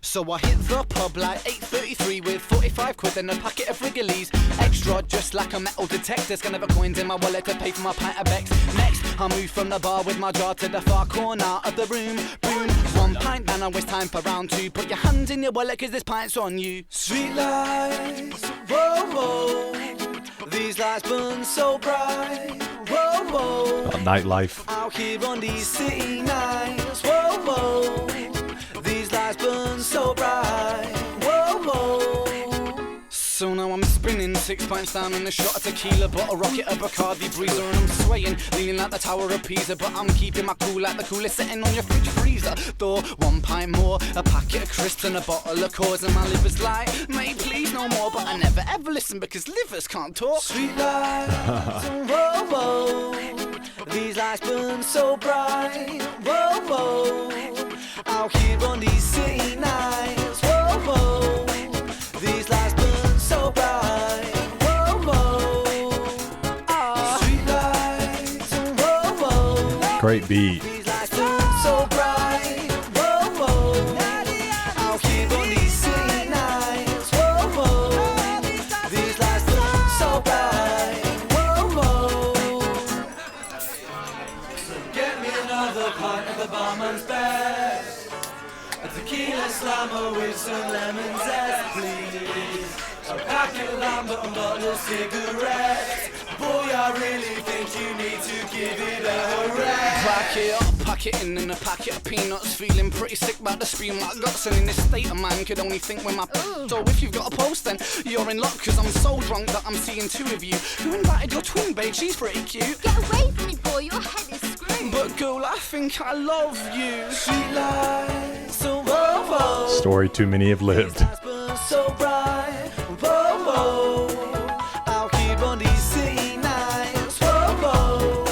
So I hit the pub like 8:33 with 45 quid and a packet of Wrigley's. Extra, just like a metal detector. Gonna have coins in my wallet to pay for my pint of Bex. Next, I move from the bar with my jar to the far corner of the room. Boom, 1 pint, and now it's time for round 2. Put your hands in your wallet, cause this pint's on you. Street lights, whoa, whoa. These lights burn so bright, whoa, whoa. About nightlife. Out here on these city nights, whoa, whoa. These lights burn so bright, whoa, whoa. So now I'm spinning 6 pints down in a shot of tequila, but a rocket, a Bacardi breezer, and I'm swaying, leaning like the Tower of Pisa, but I'm keeping my cool like the coolest sitting on your fridge freezer door. 1 pint more, a packet of crisps and a bottle of Coors, and my liver's like, mate, please no more, but I never ever listen because livers can't talk. Street lights, whoa, whoa. These lights burn so bright, whoa, whoa. Out here on these city nights, whoa, whoa. These lights burn so bright, whoa, whoa. Street lights, whoa, whoa. Great beat. These lights burn so bright, whoa, whoa. Out here on these city nights, whoa, whoa. These lights burn so bright, whoa, whoa. Get me another pint of the barman's best. A tequila slammer with some lemon zest, please. A packet of Lambert and bottle of cigarettes. Boy, I really think you need to give it a rest. Pack it up, pack it in a packet of peanuts. Feeling pretty sick about the spewing my guts, and in this state of mind could only think when my so if you've got a post then you're in luck, cause I'm so drunk that I'm seeing 2 of you. Who invited your twin, babe? She's pretty cute. Get away from me, boy, your head is screwed. But girl, I think I love you. Street lights, so whoa, whoa. Story too many have lived. So bright, whoa, whoa. Out here on these city nights, whoa, whoa.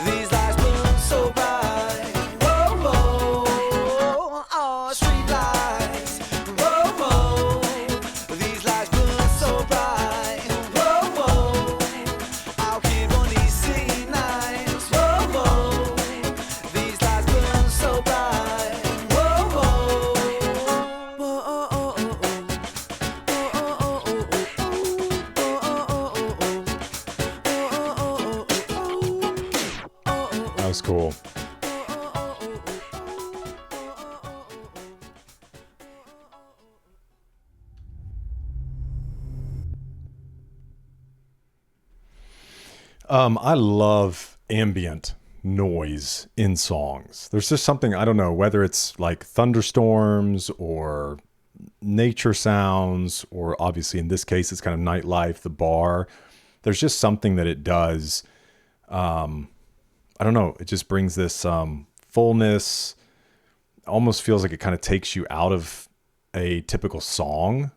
These lights burn so bright, whoa, whoa. Oh, street lights, whoa, whoa. These lights burn so bright, whoa, whoa. Out here on these city nights, whoa, whoa. These lights burn so bright, whoa, whoa. Whoa, oh, oh, oh, oh. That was cool. I love ambient noise in songs. There's just something, I don't know, whether it's like thunderstorms or nature sounds, or obviously in this case, it's kind of nightlife, the bar. There's just something that it does. I don't know. It just brings this fullness. Almost feels like it kind of takes you out of a typical song.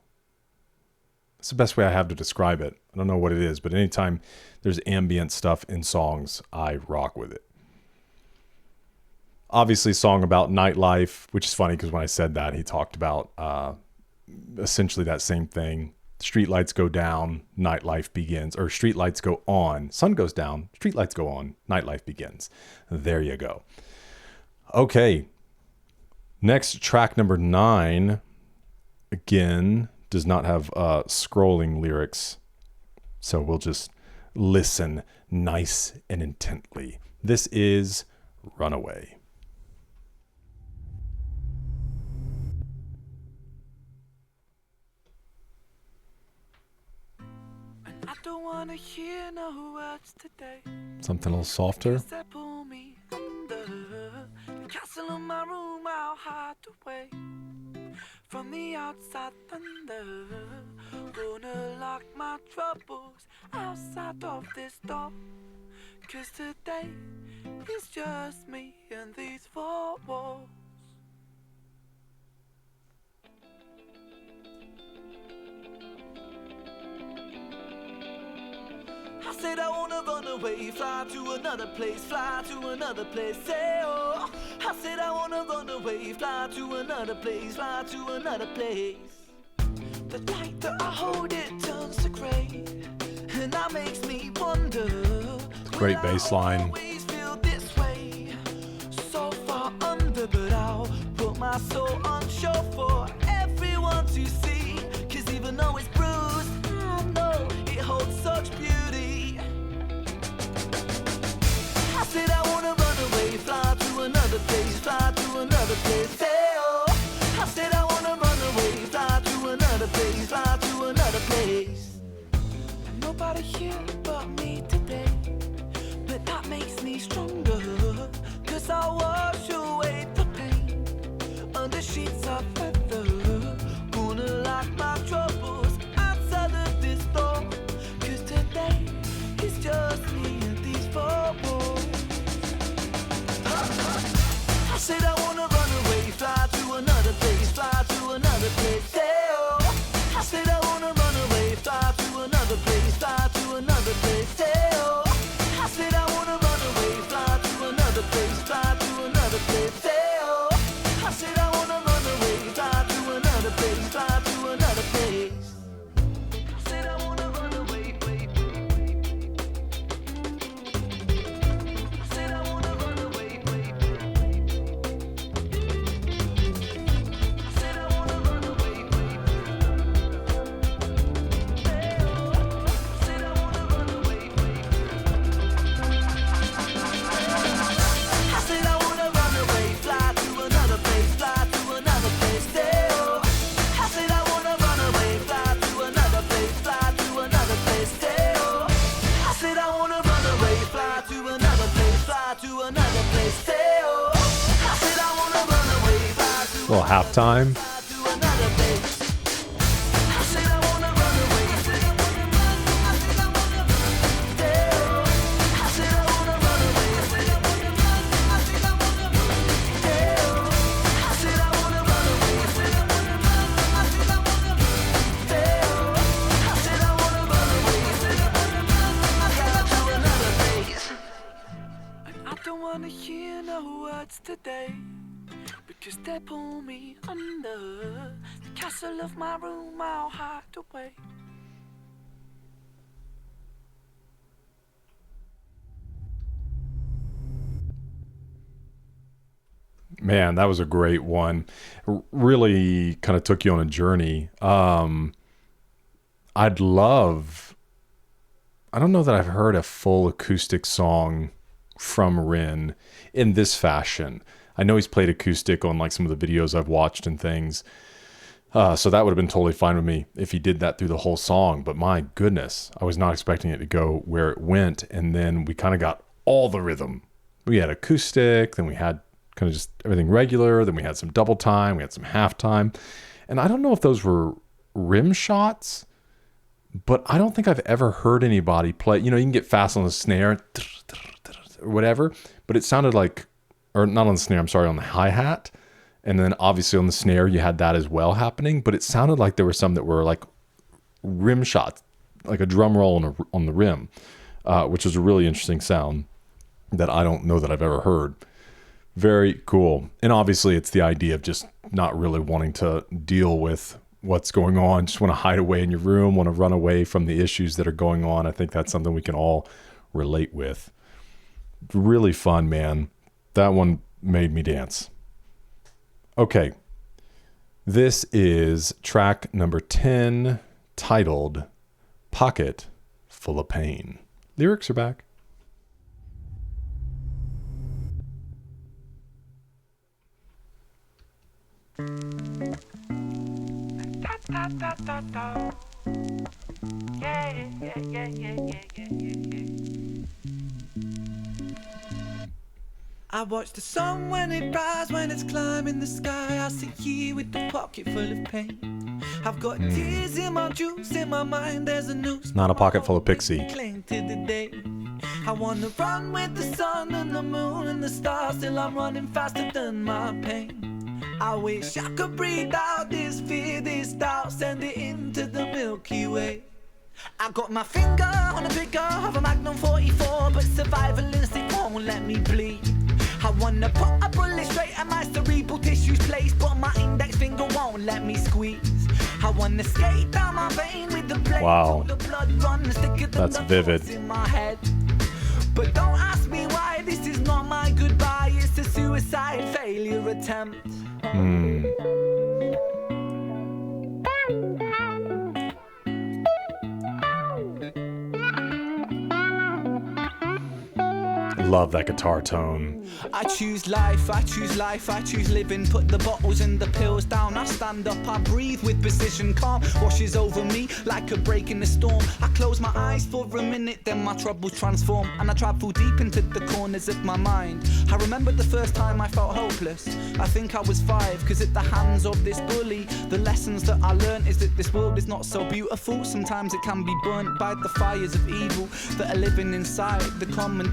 That's the best way I have to describe it. I don't know what it is, but anytime there's ambient stuff in songs, I rock with it. Obviously, a song about nightlife, which is funny because when I said that, he talked about essentially that same thing. Street lights go down, nightlife begins. Or street lights go on, sun goes down, street lights go on, nightlife begins. There you go. Okay. Next, track number 9. Again, does not have scrolling lyrics. So we'll just listen nice and intently. This is Runaway. I don't wanna hear no words today. Something a little softer. They pull me under the castle of my room. I'll hide away from the outside thunder. Gonna lock my troubles outside of this door. 'Cause today is just me and these four walls. I said I wanna run away, fly to another place, fly to another place, say oh. I said I wanna run away, fly to another place, fly to another place. The light that I hold, it turns to grey, and that makes me wonder. Great bass line. Always feel this way, so far under, but I'll put my soul on show for everyone to see. 'Cause even though it's bruised, I know it holds such beauty. I said I wanna run away, fly to another place, fly to another place, hey oh. I said I wanna run away, fly to another place, fly to another place. And nobody here but me today, but that makes me stronger. 'Cause I'll wash away the pain under sheets of feather. Gonna lock my troubles outside of this door. 'Cause today is just me and these four walls. I said I wanna run away, fly to another place, fly to another place, hey oh. I said I wanna run away, fly to another place, fly to another place, hey oh. I said I wanna run away, fly to another place, fly to another place, hey oh. I said I wanna run away, fly to another place, fly to another place. I said I wanna run away, I said I wanna run away, I said I wanna run away, hey oh. I said I wanna run away, I said I wanna run away, fly to another place, fly to another place, hey oh. I said I wanna run away, fly to another place, fly to another place, hey oh. I said I wanna run away, fly to another place, fly to another place, hey oh. I said I wanna run away, fly to Little halftime. to another place. I said I wanna run away, I said I wanna run, I said I wanna run, hey oh. I said I wanna run away, I said I wanna run, I said I wanna run, hey oh. I said I wanna run away, I said I wanna run, I said I wanna run, hey oh. I said I wanna run away, I said I wanna run, I said to another place. And I don't wanna hear no words today, because they pull me under the castle of my room. I'll hide away. Man, that was a great one. Really kind of took you on a journey. I'd love, I don't know that I've heard a full acoustic song from Rin in this fashion. I know he's played acoustic on like some of the videos I've watched and things. So that would have been totally fine with me if he did that through the whole song. But my goodness, I was not expecting it to go where it went. And then we kind of got all the rhythm. We had acoustic, then we had kind of just everything regular. Then we had some double time, we had some half time. And I don't know if those were rim shots, but I don't think I've ever heard anybody play. You know, you can get fast on the snare or whatever, but it sounded like, or not on the snare, I'm sorry, on the hi-hat. And then obviously on the snare, you had that as well happening, but it sounded like there were some that were like rim shots, like a drum roll on the rim, which is a really interesting sound that I don't know that I've ever heard. Very cool. And obviously it's the idea of just not really wanting to deal with what's going on. Just want to hide away in your room, want to run away from the issues that are going on. I think that's something we can all relate with. Really fun, man. That one made me dance. Okay. This is track number 10, titled Pocket Full of Pain. Lyrics are back. I watch the sun when it rises, when it's climbing the sky. I sit here with the pocket full of pain. I've got tears in my juice, in my mind there's a noose. Not a pocket full of PIXIE. Cling to the day. I wanna run with the sun and the moon and the stars, till I'm running faster than my pain. I wish I could breathe out this fear, this doubt, send it into the Milky Way. I got my finger on the trigger of a Magnum 44, but survival instinct won't let me bleed. I wanna put a bullet straight at my cerebral tissues place, but my index finger won't let me squeeze. I wanna skate down my vein with the blade. Wow. The blood run, stick it That's vivid. in my head. But don't ask me why, this is not my goodbye, it's a suicide failure attempt. Love that guitar tone. I choose life, I choose life, I choose living. Put the bottles and the pills down, I stand up, I breathe with precision. Calm washes over me like a break in the storm. I close my eyes for a minute, then my troubles transform, and I travel deep into the corners of my mind. I remember the first time I felt hopeless. I think I was 5, cause at the hands of this bully, the lessons that I learned is that this world is not so beautiful. Sometimes it can be burnt by the fires of evil that are living inside the common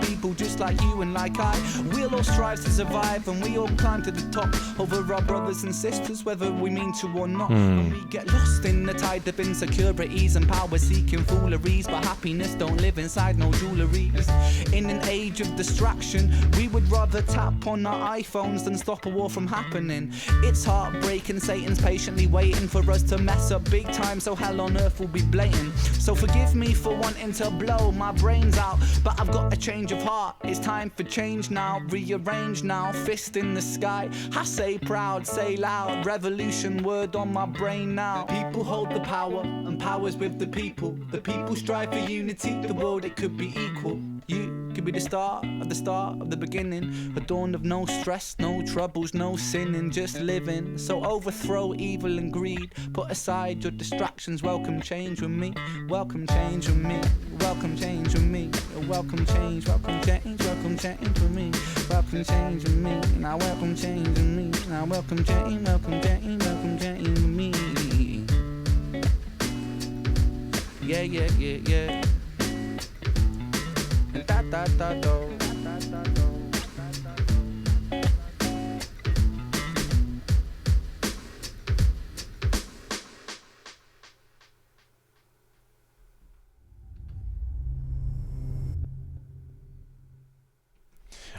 people just like you and like I. We'll all strive to survive, and we all climb to the top over our brothers and sisters, whether we mean to or not. And we get lost in the tide of insecurities and power-seeking fooleries, but happiness don't live inside no jewelleries. In an age of distraction, we would rather tap on our iPhones than stop a war from happening. It's heartbreaking, Satan's patiently waiting for us to mess up big time, so hell on earth will be blatant. So forgive me for wanting to blow my brains out, but I've got a change of heart. It's time for change now, rearrange now, fist in the sky. I say proud, say loud, revolution word on my brain now. People hold the power, and power's with the people. The people strive for unity, the world it could be equal. You could be the start of the beginning, a dawn of no stress, no troubles, no sinning, just living. So overthrow evil and greed, put aside your distractions, welcome change with me, welcome change with me, welcome change with me, welcome change, welcome change, welcome change with me, welcome change with me, now welcome change with me, now welcome change, welcome change, welcome change with me. Yeah, yeah, yeah, yeah. Da, da, da, do. Da, da, do.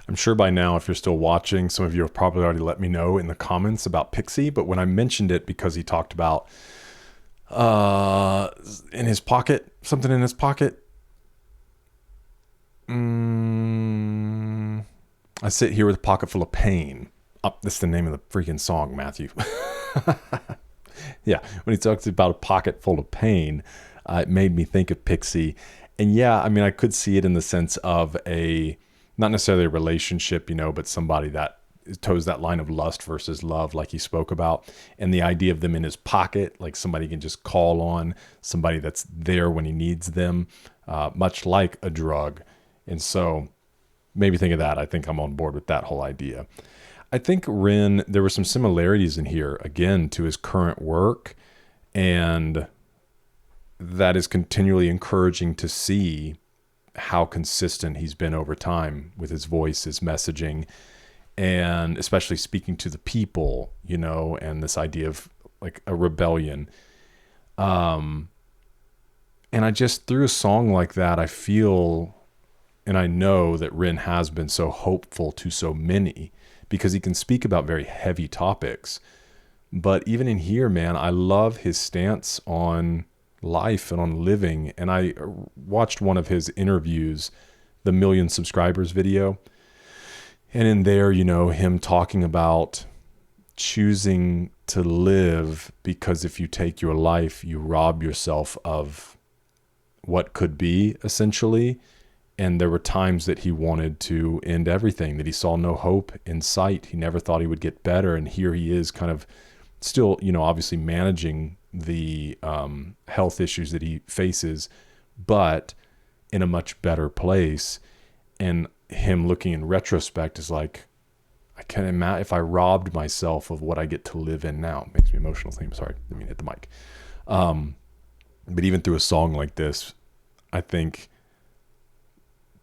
I'm sure by now, if you're still watching, some of you have probably already let me know in the comments about PIXIE, but when I mentioned it because he talked about in his pocket, something in his pocket. I sit here with a pocket full of pain. That's the name of the freaking song, Matthew. Yeah, when he talks about a pocket full of pain, it made me think of PIXIE. And yeah, I mean, I could see it in the sense of not necessarily a relationship, but somebody that toes that line of lust versus love, like he spoke about, and the idea of them in his pocket, like somebody can just call on, somebody that's there when he needs them, much like a drug. And so maybe think of that. I think I'm on board with that whole idea. I think Ren, there were some similarities in here, again, to his current work, and that is continually encouraging to see how consistent he's been over time with his voice, his messaging, and especially speaking to the people, you know, and this idea of like a rebellion. And I just, through a song like that, I feel, and I know that Ren has been so hopeful to so many, because he can speak about very heavy topics. But even in here, man, I love his stance on life and on living. And I watched one of his interviews, the 1 Million Subscribers video. And in there, you know, him talking about choosing to live, because if you take your life, you rob yourself of what could be, essentially. And there were times that he wanted to end everything, that he saw no hope in sight. He never thought he would get better. And here he is kind of still, you know, obviously managing the health issues that he faces, but in a much better place. And him looking in retrospect is like, I can't imagine if I robbed myself of what I get to live in now. It makes me emotional. Sorry, I mean, hit the mic. But even through a song like this, I think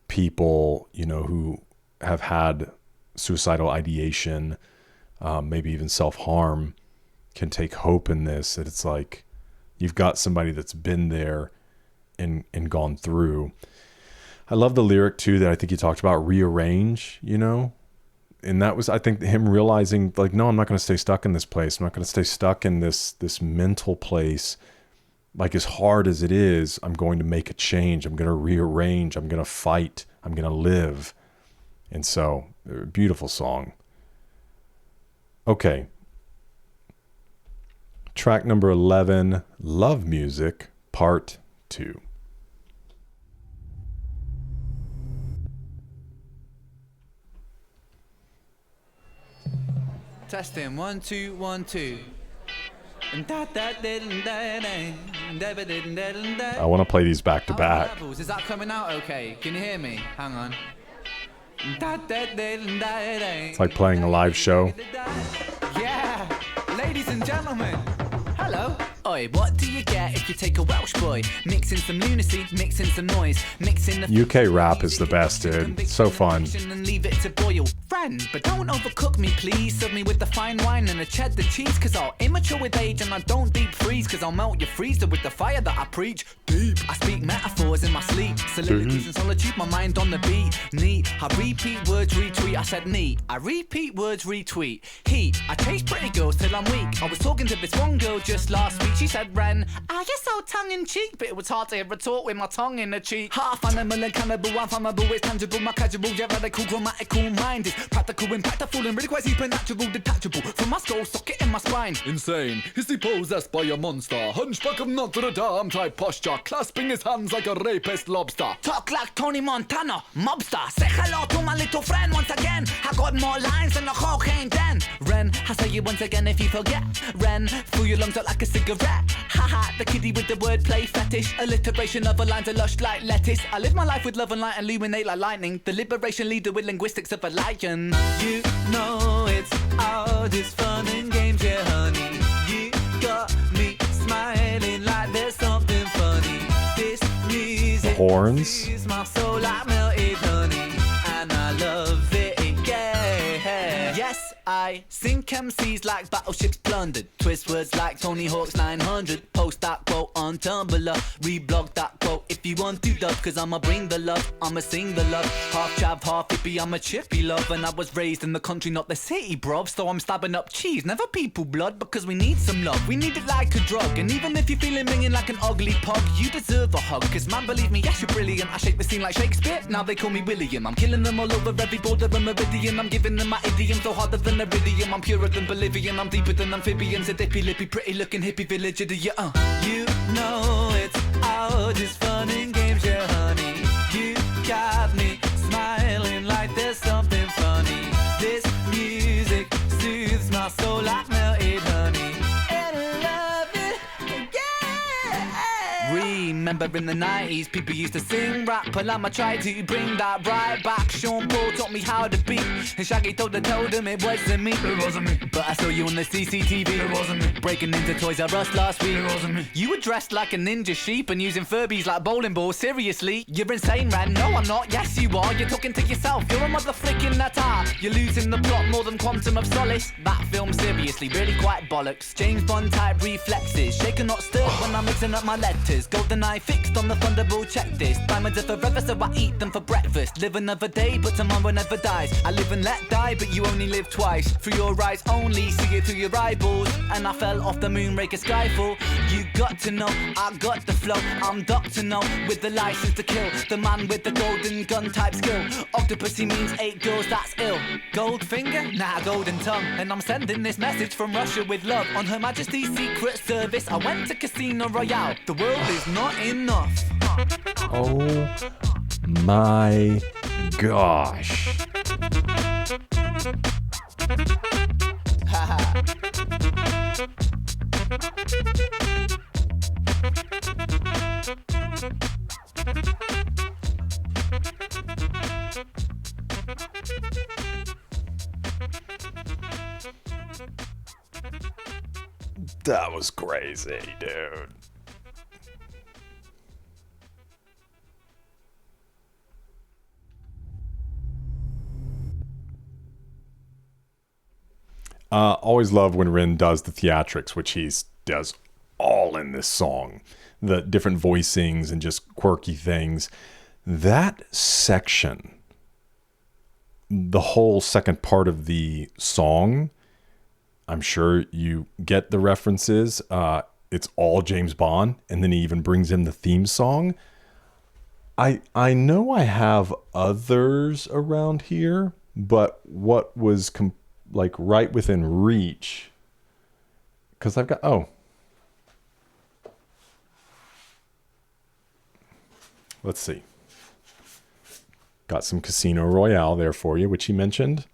people, you know, who have had suicidal ideation, maybe even self-harm, can take hope in this, that it's like you've got somebody that's been there and gone through. I love the lyric too that I think he talked about, rearrange, you know, and that was, I think, him realizing like, no, I'm not going to stay stuck in this place. I'm not going to stay stuck in this mental place. Like, as hard as it is, I'm going to make a change. I'm going to rearrange. I'm going to fight. I'm going to live. And so, beautiful song. Okay. Track number 11, Love Music, Part 2. Testing 1 2 1 2. I want to play these back to back. Is that coming out okay? Can you hear me? Hang on. It's like playing a live show. Yeah, ladies and gentlemen, hello. Oi, what do you get if you take a Welsh boy? Mix in some lunacy, mix in some noise, mix in the UK rap is the best, dude. It's so fun. And leave it to boil. Friend, but don't overcook me, please. Serve me with the fine wine and the cheddar cheese, cause I'll immature with age and I don't deep freeze, cause I'll melt your freezer with the fire that I preach. Deep, I speak metaphors in my sleep. Soliloquies and solitude, my mind on the beat. Neat, I repeat words, retweet. I said neat, I repeat words, retweet. Heat, I chase pretty girls till I'm weak. I was talking to this one girl just last week. She said, Ren, you're so tongue-in-cheek, but it was hard to hear her talk with my tongue in the cheek. Half animal and cannibal, I'm flammable, it's tangible, my casual, yeah, radical, grammatical mind is practical, impactful, and really quite supernatural, detachable from my skull, socket in my spine. Insane, is he possessed by a monster? Hunchback of Notre Dame type posture, clasping his hands like a rapist lobster. Talk like Tony Montana, mobster. Say hello to my little friend once again. I got more lines than a cocaine den. Ren, I say you once again if you forget. Ren, fill your lungs out like a cigarette. Haha, the kiddie with the wordplay fetish. Alliteration of a lines are lush like lettuce. I live my life with love and light and illuminate like lightning. The liberation leader with linguistics of a lion. You know it's all just fun and games, yeah, honey. You got me smiling like there's something funny. This music Horns. is my soul like melted honey, and I love it, yeah. Yes, I sink MCs like battleships plundered. Twist words like Tony Hawk's 900. Post that quote on Tumblr. Reblog that quote if you want to dub. Cause I'ma bring the love, I'ma sing the love. Half chav, half hippie, I'm a chippy love. And I was raised in the country, not the city, bruv. So I'm stabbing up cheese, never people blood. Because we need some love, we need it like a drug. And even if you're feeling ringing like an ugly pug, you deserve a hug. Cause man, believe me, yes, you're brilliant. I shake the scene like Shakespeare, now they call me William. I'm killing them all over every border and meridian. I'm giving them my idiom, so harder than iridium. I'm purer than Bolivian, I'm deeper than amphibians. A dippy lippy, pretty looking hippie village idiot. You know it's all just fun and games, yeah, honey. You got me smiling like there's something funny. This music Remember in the 90s, people used to sing rap, and I'ma try to bring that right back. Sean Paul taught me how to beat, and Shaggy told him it wasn't me. It wasn't me. But I saw you on the CCTV. It wasn't me. Breaking into Toys R Us last week. It wasn't me. You were dressed like a ninja sheep and using Furbies like bowling balls. Seriously, you're insane, Ren. No, I'm not. Yes, you are. You're talking to yourself. You're a mother flicking that eye. You're losing the plot more than Quantum of Solace. That film, seriously, really quite bollocks. James Bond type reflexes. Shaken, not stirred when I'm mixing up my letters. Golden eye fixed on the Thunderbolt checklist. Diamonds are forever, so I eat them for breakfast. Live another day, but tomorrow never dies. I live and let die, but you only live twice. Through your eyes only, see it through your eyeballs. And I fell off the Moonraker Skyfall. You got to know, I got the flow. I'm Dr. No, with the license to kill. The man with the golden gun type skill. Octopussy means 8 girls, that's ill. Goldfinger? Nah, golden tongue. And I'm sending this message from Russia with love. On Her Majesty's Secret Service, I went to Casino Royale. The world is not enough. Oh my gosh. That was crazy, dude. Always love when Rin does the theatrics, which he does all in this song. The different voicings and just quirky things. That section, the whole second part of the song, I'm sure you get the references. It's all James Bond, and then he even brings in the theme song. I know I have others around here, but what was like right within reach, because I've got, let's see, got some Casino Royale there for you, which he mentioned.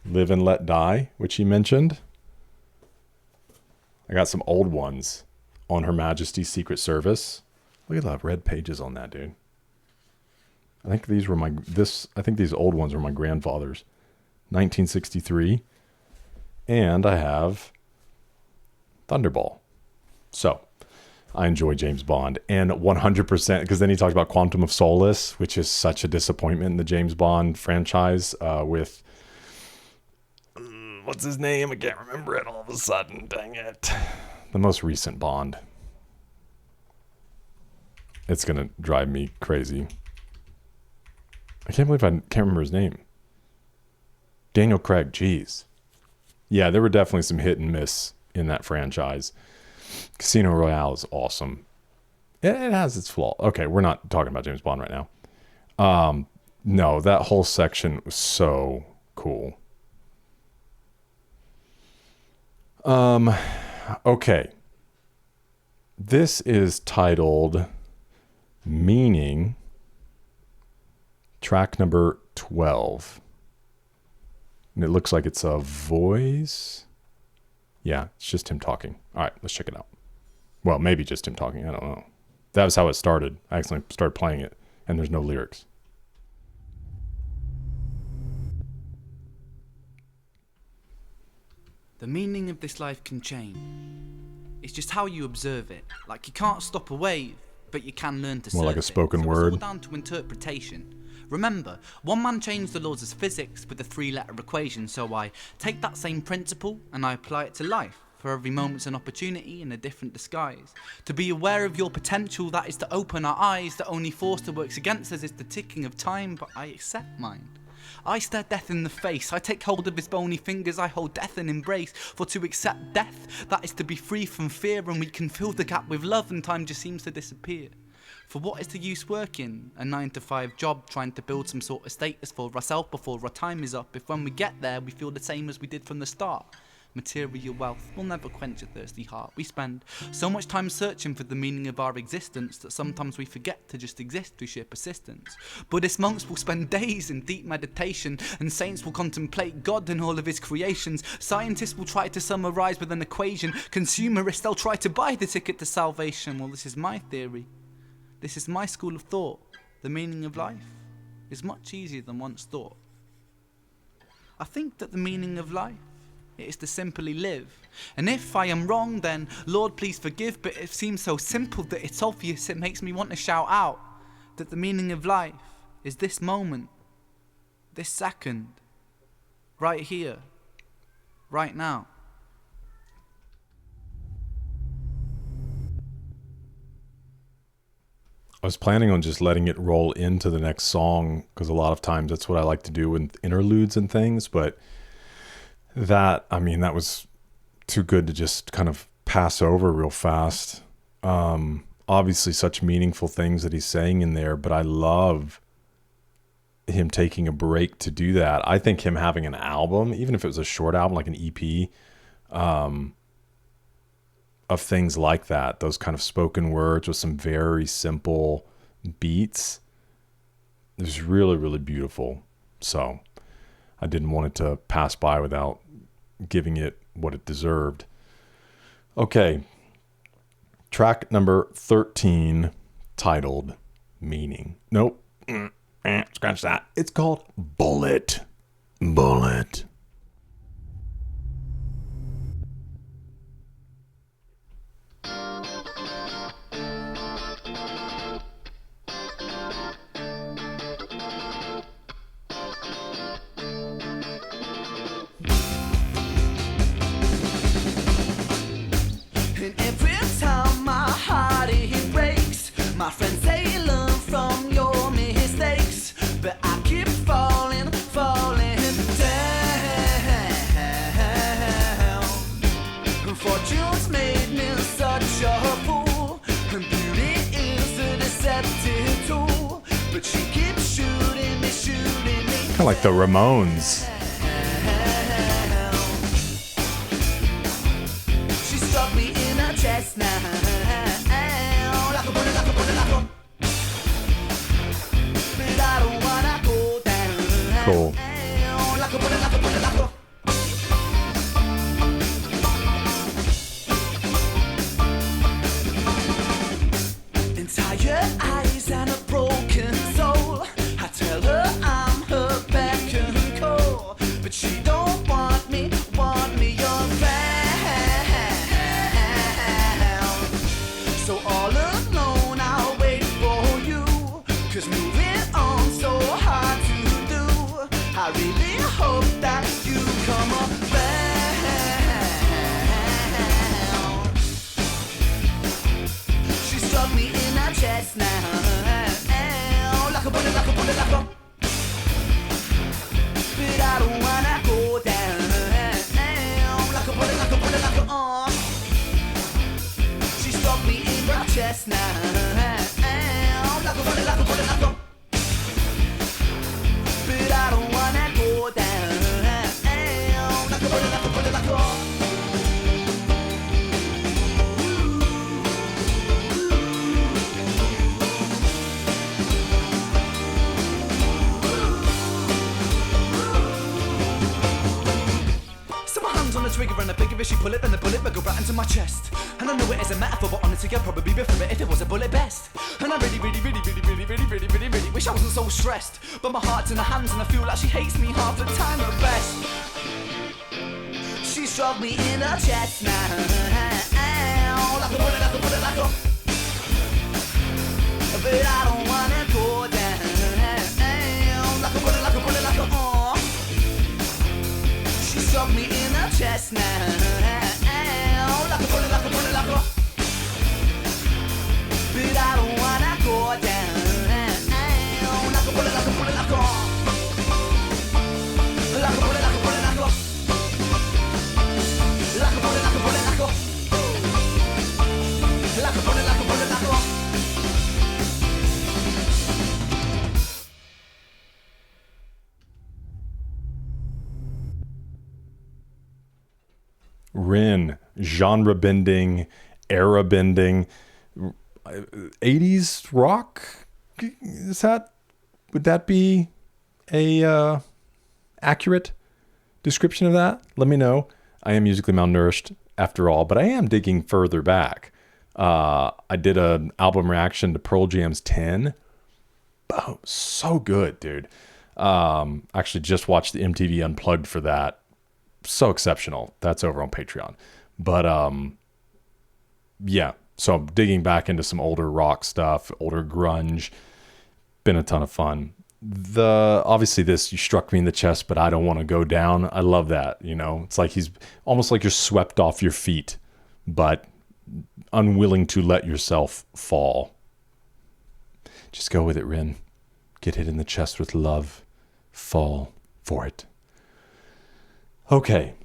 Live and Let Die, which he mentioned. I got some old ones on Her Majesty's Secret Service. Look at the red pages on that, dude. I think these were I think these old ones were my grandfather's. 1963. And I have Thunderball. So I enjoy James Bond. And 100%, because then he talks about Quantum of Solace, which is such a disappointment in the James Bond franchise with, what's his name? I can't remember it all of a sudden. Dang it. The most recent Bond. It's going to drive me crazy. I can't believe I can't remember his name. Daniel Craig, jeez. Yeah, there were definitely some hit and miss in that franchise. Casino Royale is awesome. It has its flaw. Okay, we're not talking about James Bond right now. No, that whole section was so cool. Okay. This is titled Meaning, track number 12. And it looks like it's a voice. Yeah, it's just him talking. All right, let's check it out. Well, maybe just him talking. I don't know. That was how it started. I accidentally started playing it, and there's no lyrics. The meaning of this life can change. It's just how you observe it. Like, you can't stop a wave, but you can learn to More surf like a spoken it. So word. it's all down to interpretation. Remember, one man changed the laws of physics with a 3-letter equation, so I take that same principle and I apply it to life. For every moment's an opportunity in a different disguise. To be aware of your potential, that is to open our eyes. The only force that works against us is the ticking of time, but I accept mine. I stare death in the face, I take hold of his bony fingers, I hold death in embrace. For to accept death, that is to be free from fear, and we can fill the gap with love and time just seems to disappear. For what is the use working a 9-to-5 job, trying to build some sort of status for ourselves before our time is up, if when we get there we feel the same as we did from the start? Material wealth will never quench a thirsty heart. We spend so much time searching for the meaning of our existence that sometimes we forget to just exist through sheer persistence. Buddhist monks will spend days in deep meditation, and saints will contemplate God in all of his creations. Scientists will try to summarize with an equation. Consumerists, they'll try to buy the ticket to salvation. Well, this is my theory. This is my school of thought. The meaning of life is much easier than once thought. I think that the meaning of life is to simply live. And if I am wrong, then Lord, please forgive, but it seems so simple that it's obvious. It makes me want to shout out that the meaning of life is this moment, this second, right here, right now. I was planning on just letting it roll into the next song because a lot of times that's what I like to do with interludes and things, but that was too good to just kind of pass over real fast. Obviously such meaningful things that he's saying in there, but I love him taking a break to do that. I think him having an album, even if it was a short album like an EP, of things like that, those kind of spoken words with some very simple beats, it was really, really beautiful. So I didn't want it to pass by without giving it what it deserved. Okay, track number 13, titled Meaning. Nope, scratch that. It's called Bullet. Bullet. And every time my heart it breaks, my friends say learn from your mistakes, but I keep falling down. Fortune's made me such a fool, and beauty is a deceptive tool, but she keeps shooting me. Kind of like the Ramones. She struck me in the chest now, like a bullet, but I don't wanna go down. Cool. Like a bullet. Tired eyes and a broken soul. I tell her I'm her beck and call, but she don't want me around. So all alone I'll wait for you, 'cause moving on so hard to do. I really hope that you come around. She struck me in the chest now, like a bullet, but I don't wanna go down, like a bullet, She struck me in the chest now, like a bullet, but I don't wanna go down, like a bullet. On the trigger and the bigger as she pull it, then the bullet will go right into my chest. And I know it is a metaphor, but honestly I'd probably be for it if it was a bullet best. And I really wish I wasn't so stressed, but my heart's in her hands and I feel like she hates me half the time at best. She struck me in the chest now, like a bullet, but I don't wanna go down, like a bullet, She struck me in the chest now, like a bullet, but I don't wanna go down, like a bullet, like a bullet, like a bullet, like a bullet, like a bullet. Rin, genre bending, era bending, 80s rock. Would that be a accurate description of that? Let me know. I am musically malnourished after all, but I am digging further back. I did an album reaction to Pearl Jam's 10. Oh, so good, dude. Actually just watched the MTV Unplugged for that. So exceptional. That's over on Patreon. But yeah, so I'm digging back into some older rock stuff, older grunge. Been a ton of fun. Obviously this, you struck me in the chest, but I don't want to go down. I love that. You know, it's like he's almost like you're swept off your feet, but unwilling to let yourself fall. Just go with it, Rin. Get hit in the chest with love. Fall for it. Okay.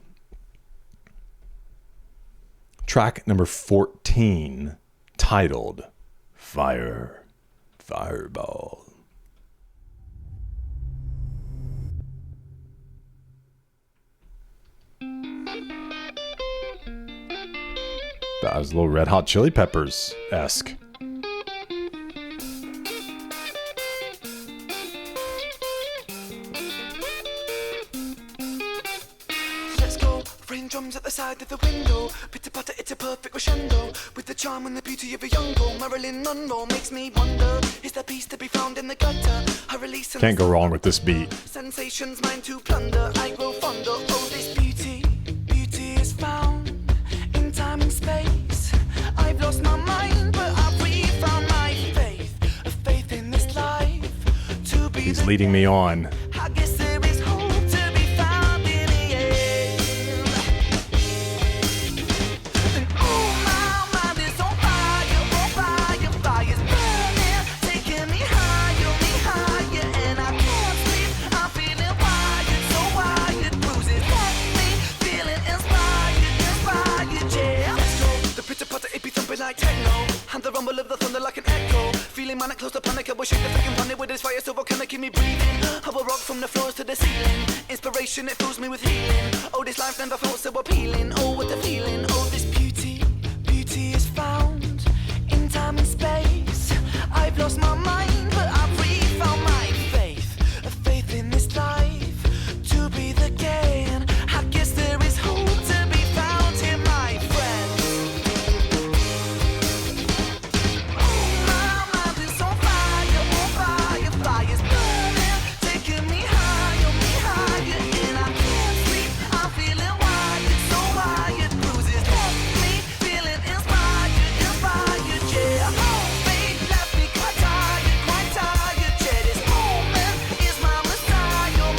Track number 14, titled Fireball. That was a little Red Hot Chili Peppers-esque. Let's go. Raindrops at the side of the window. Pitter patter, it's a perfect crescendo. With the charm and the beauty of a young girl, Marilyn Monroe makes me wonder. Is there peace to be found in the gutter? Her release. Can't go wrong with this beat. Sensations mine to plunder. I grow fonder. Oh, this beauty is found in time and space. I've lost my mind, but I've refound my faith. A faith in this life to be. He's leading me on. I guess there is hope to be found in the end. And oh, my mind is on fire, fire's burning, taking me higher, and I can't sleep. I'm feeling wired, so wired, bruises left me feeling inspired, yeah. Let's go. The pitter patter, it be thumping like techno, and the rumble of the thunder like an echo. Feeling manic, close to panic, I wish I could freaking planet with this fire so volcanic, keep me breathing. I will rock from the floors to the ceiling. Inspiration, it fills me with healing. Oh, this life never felt so appealing. Oh, what a feeling. Oh, this beauty is found in time and space. I've lost my mind, but I've refound my faith. A faith in this life to breathe again. I guess there is hope to be found here, my friends. Oh, my mind is on fire's burning, taking me higher, and I can't sleep. I'm feeling wired, so wired, bruises left me feeling inspired, yeah. Oh, faith left me quite tired, yeah. This moment is my messiah.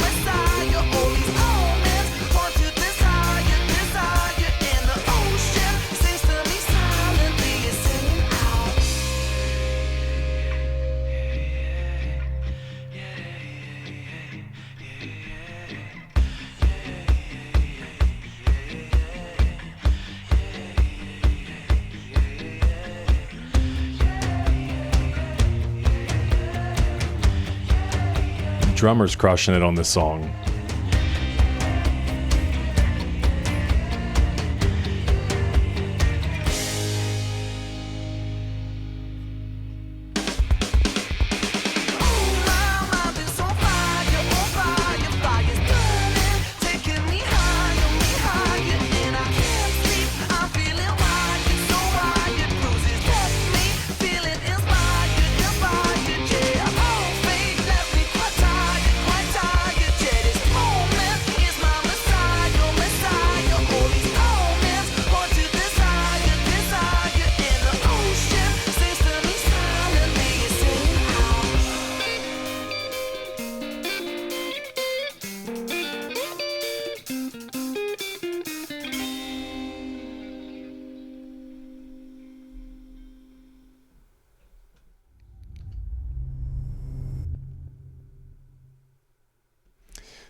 All these moments want to desire, and the ocean sings to me silently, it's singing out. Drummer's crushing it on this song.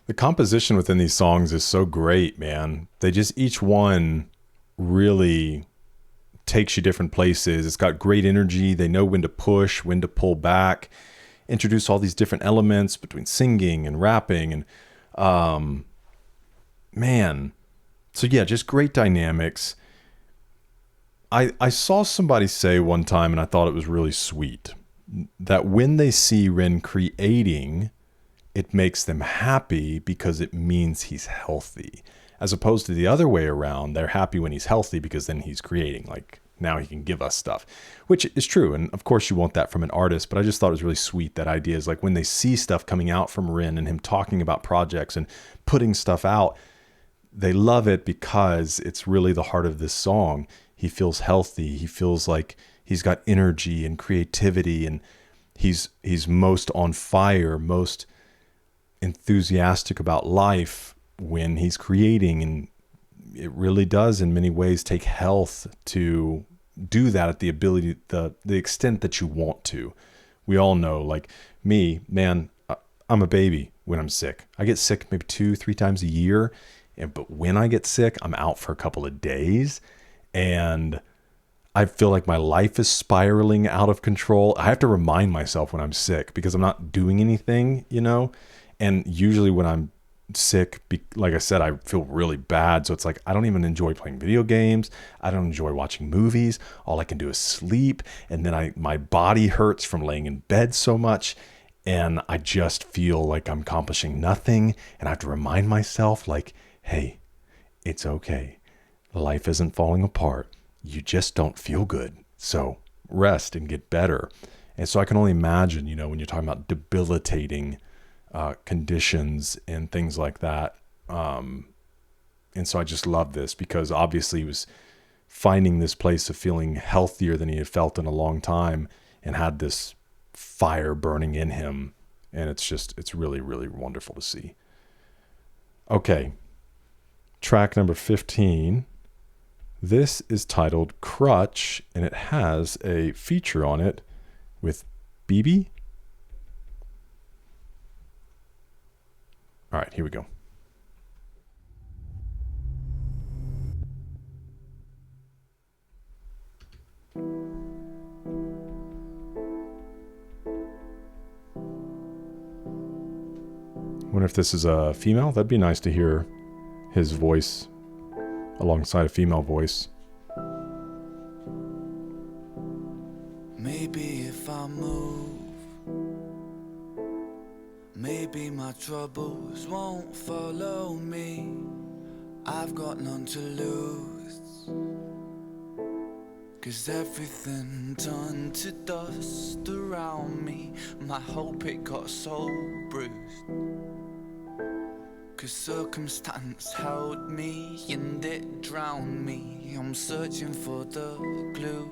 The composition within these songs is so great, man. They just, each one really takes you different places. It's got great energy. They know when to push, when to pull back, introduce all these different elements between singing and rapping. And man, So yeah, just great dynamics. I saw somebody say one time, and I thought it was really sweet, that when they see Rin creating, it makes them happy because it means he's healthy. As opposed to the other way around, they're happy when he's healthy because then he's creating. Like, now he can give us stuff, which is true. And of course you want that from an artist, but I just thought it was really sweet. That idea is like when they see stuff coming out from Rin and him talking about projects and putting stuff out, they love it because it's really the heart of this song. He feels healthy. He feels like he's got energy and creativity, and he's most on fire, most enthusiastic about life when he's creating. And it really does in many ways take health to do that at the ability, the extent that you want to. We all know, like me, man, I'm a baby when I'm sick. I get sick maybe 2-3 times a year. But when I get sick, I'm out for a couple of days, and I feel like my life is spiraling out of control. I have to remind myself when I'm sick because I'm not doing anything, you know? And usually when I'm sick, like I said, I feel really bad. So it's like, I don't even enjoy playing video games. I don't enjoy watching movies. All I can do is sleep. And then my body hurts from laying in bed so much. And I just feel like I'm accomplishing nothing. And I have to remind myself, like, hey, it's okay. Life isn't falling apart. You just don't feel good. So rest and get better. And so I can only imagine, you know, when you're talking about debilitating conditions and things like that. And so I just love this because obviously he was finding this place of feeling healthier than he had felt in a long time and had this fire burning in him. And it's really, really wonderful to see. Okay. Track number 15. This is titled Crutch, and it has a feature on it with Bibi. All right, here we go. Wonder if this is a female? That'd be nice to hear his voice alongside a female voice. Maybe if I move, maybe my troubles won't follow me. I've got none to lose, 'cause everything turned to dust around me. My hope, it got so bruised, 'cause circumstance held me and it drowned me. I'm searching for the glue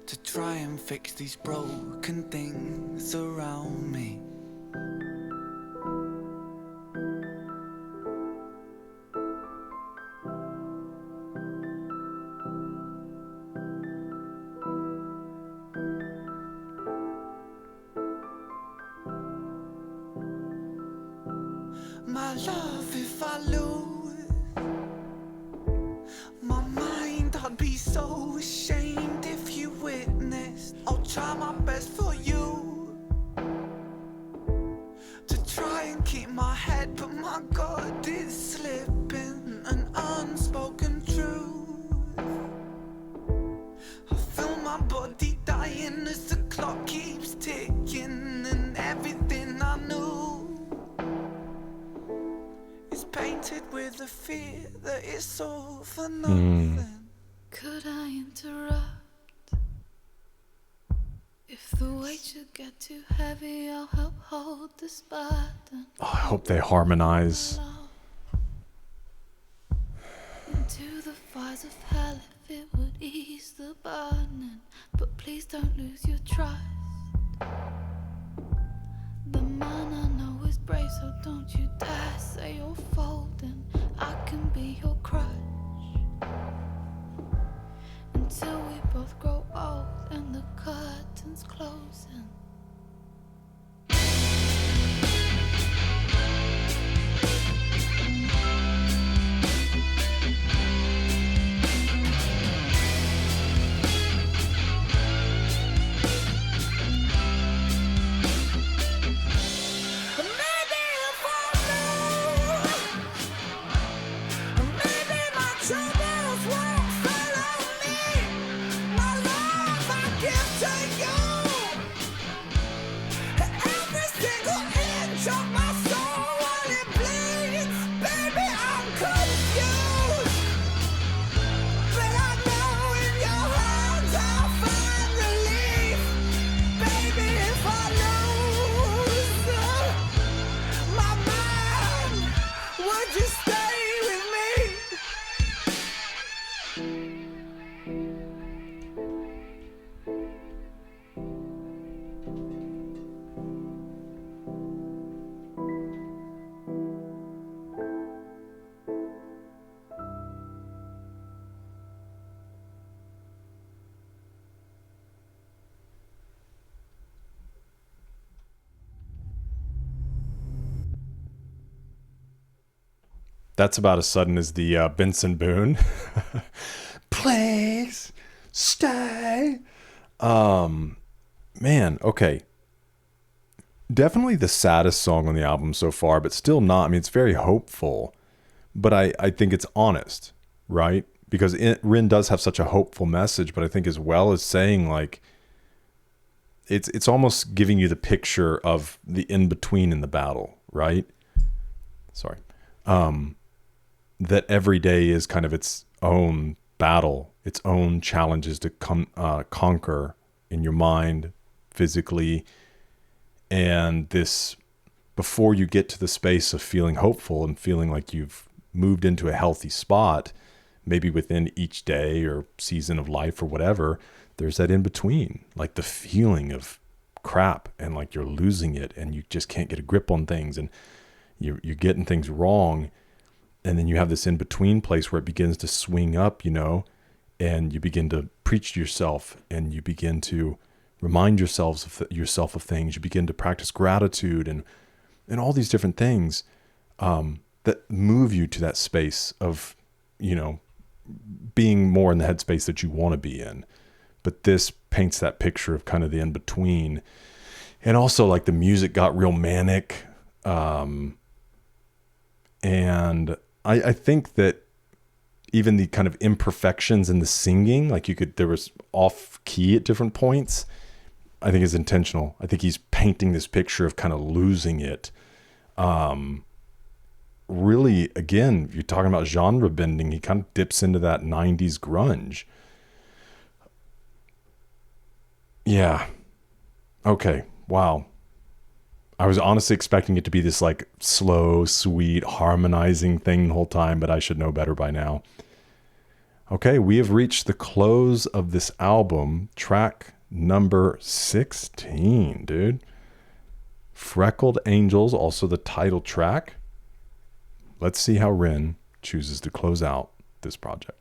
to try and fix these broken things around me. My love, if I lose my mind, I'd be so ashamed if you witnessed. I'll try my best for you to try and keep my head, but my God, it's slipping. An unspoken truth, I feel my body dying as the clock keeps ticking, and everything I knew painted with the fear that it's all for nothing. Could I interrupt? If the weight should get too heavy, I'll help hold this burden. Oh, I hope they harmonize. Into the fires of hell, if it would ease the burning. But please don't lose your trust. The man I know is brave, so don't you dare say you're folding. I can be your crutch until we both grow old and the curtains closing. That's about as sudden as the Benson Boone. Please stay. Man, okay. Definitely the saddest song on the album so far, but still not. I mean, it's very hopeful, but I think it's honest, right? Because Rin does have such a hopeful message, but I think as well as saying like, it's almost giving you the picture of the in-between in the battle, right? Sorry. That every day is kind of its own battle, its own challenges to conquer in your mind, physically. And this, before you get to the space of feeling hopeful and feeling like you've moved into a healthy spot, maybe within each day or season of life or whatever, there's that in between, like the feeling of crap and like you're losing it and you just can't get a grip on things and you're getting things wrong. And then you have this in between place where it begins to swing up, you know, and you begin to preach to yourself and you begin to remind yourself of things. You begin to practice gratitude and all these different things that move you to that space of, you know, being more in the headspace that you want to be in. But this paints that picture of kind of the in-between. And also like the music got real manic. And I think that even the kind of imperfections in the singing, like there was off key at different points, I think is intentional. I think he's painting this picture of kind of losing it. Really, again, you're talking about genre bending. He kind of dips into that 90s grunge. Yeah. Okay. Wow. I was honestly expecting it to be this like slow, sweet, harmonizing thing the whole time, but I should know better by now. Okay, we have reached the close of this album, track number 16, dude. Freckled Angels, also the title track. Let's see how Rin chooses to close out this project.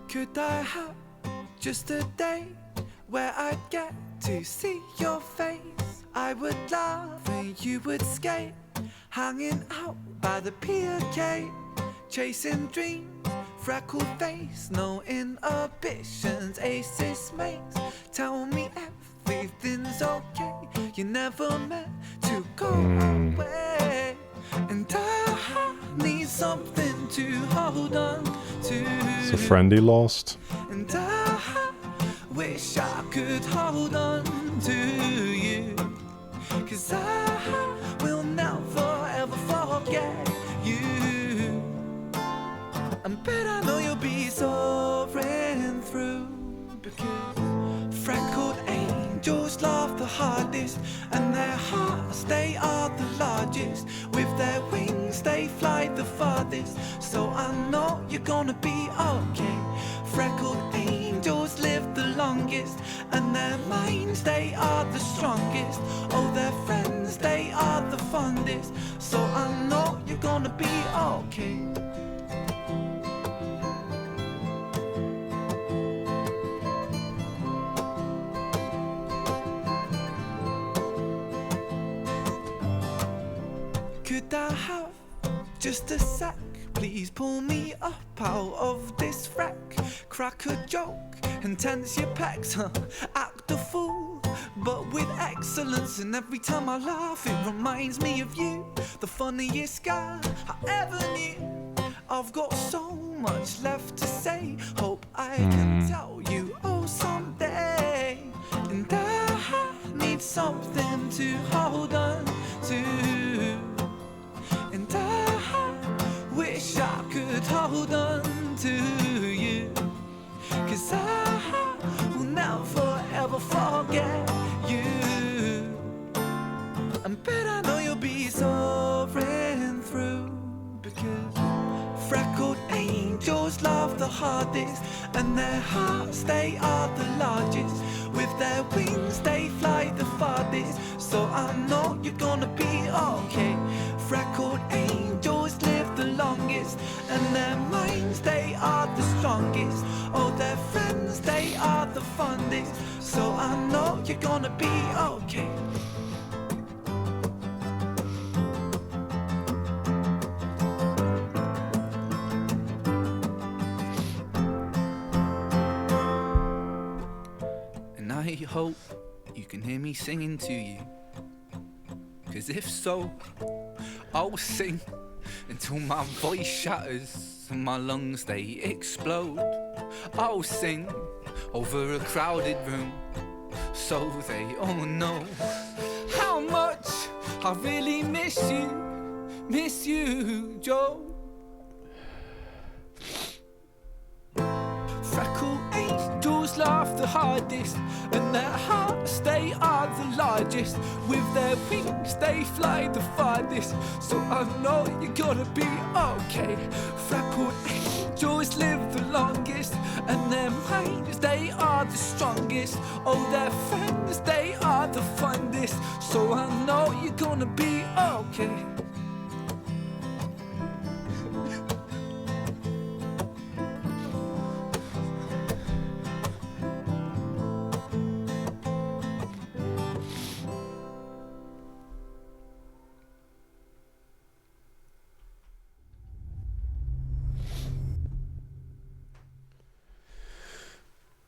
Could I have just a day where I'd get to see your face? I would laugh and you would skate, hanging out by the pier gate, chasing dreams, freckled face, no inhibitions, aces mates. Tell me everything's okay. You never meant to go away, and I need something to hold on to. It's a friend he lost. And I wish I could hold on to you, 'cause I will never ever forget you. But I know you'll be soaring through, because freckled angels laugh the hardest, and their hearts, they are the largest. With their wings they fly the farthest, so I know you're gonna be okay. Freckled angels live the longest, and their minds, they are the strongest. Oh, their friends, they are the fondest, so I know you're gonna be okay. Could I have just a sec? Please pull me up out of this wreck. Crack a joke and tense your pecs, act a fool, but with excellence. And every time I laugh, it reminds me of you, the funniest guy I ever knew. I've got so much left to say, hope I can tell you oh someday. And I need something to hold on to, and I wish I could hold on to you, 'cause I will never ever forget you. But I know you'll be soaring through, because Freckled angels love the hardest, and their hearts, they are the largest. With their wings, they fly the farthest. So I know you're gonna be okay. Freckled angels live the longest, and their minds, they are the strongest. Oh, their friends, they are the fondest. So I know you're gonna be okay. And I hope you can hear me singing to you, 'cause if so, I'll sing until my voice shatters and my lungs they explode. I'll sing over a crowded room so they all know how much I really miss you, Joe. Freckled angels laugh the hardest, and their hearts, they are the largest. With their wings, they fly the farthest. So I know you're gonna be okay. Freckled angels live the longest, and their minds, they are the strongest. Oh, their friends, they are the fondest. So I know you're gonna be okay.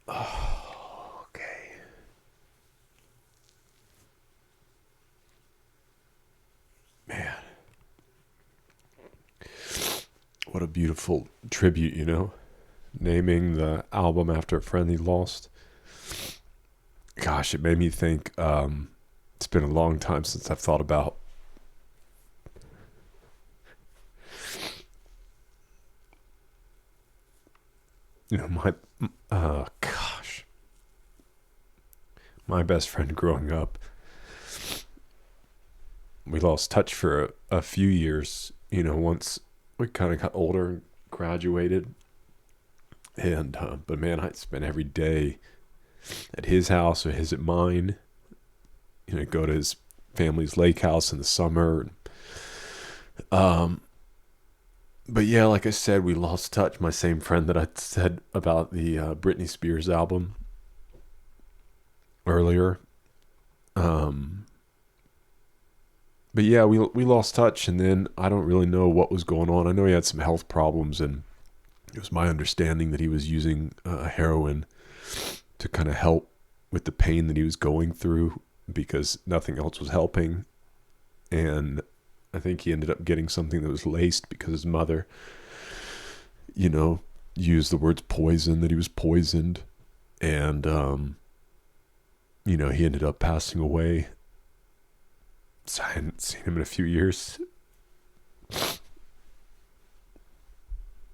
Okay. Man. What a beautiful tribute, you know? Naming the album after a friend he lost. Gosh, it made me think, it's been a long time since I've thought about my best friend growing up. We lost touch for a few years, once we kind of got older and graduated. And, but man, I'd spend every day at his house or his at mine, go to his family's lake house in the summer. But yeah, like I said, we lost touch. My same friend that I said about the Britney Spears album earlier. But yeah, we lost touch, and then I don't really know what was going on. I know he had some health problems, and it was my understanding that he was using heroin to kind of help with the pain that he was going through because nothing else was helping. And I think he ended up getting something that was laced because his mother, used the words poison, that he was poisoned. And, he ended up passing away. So I hadn't seen him in a few years.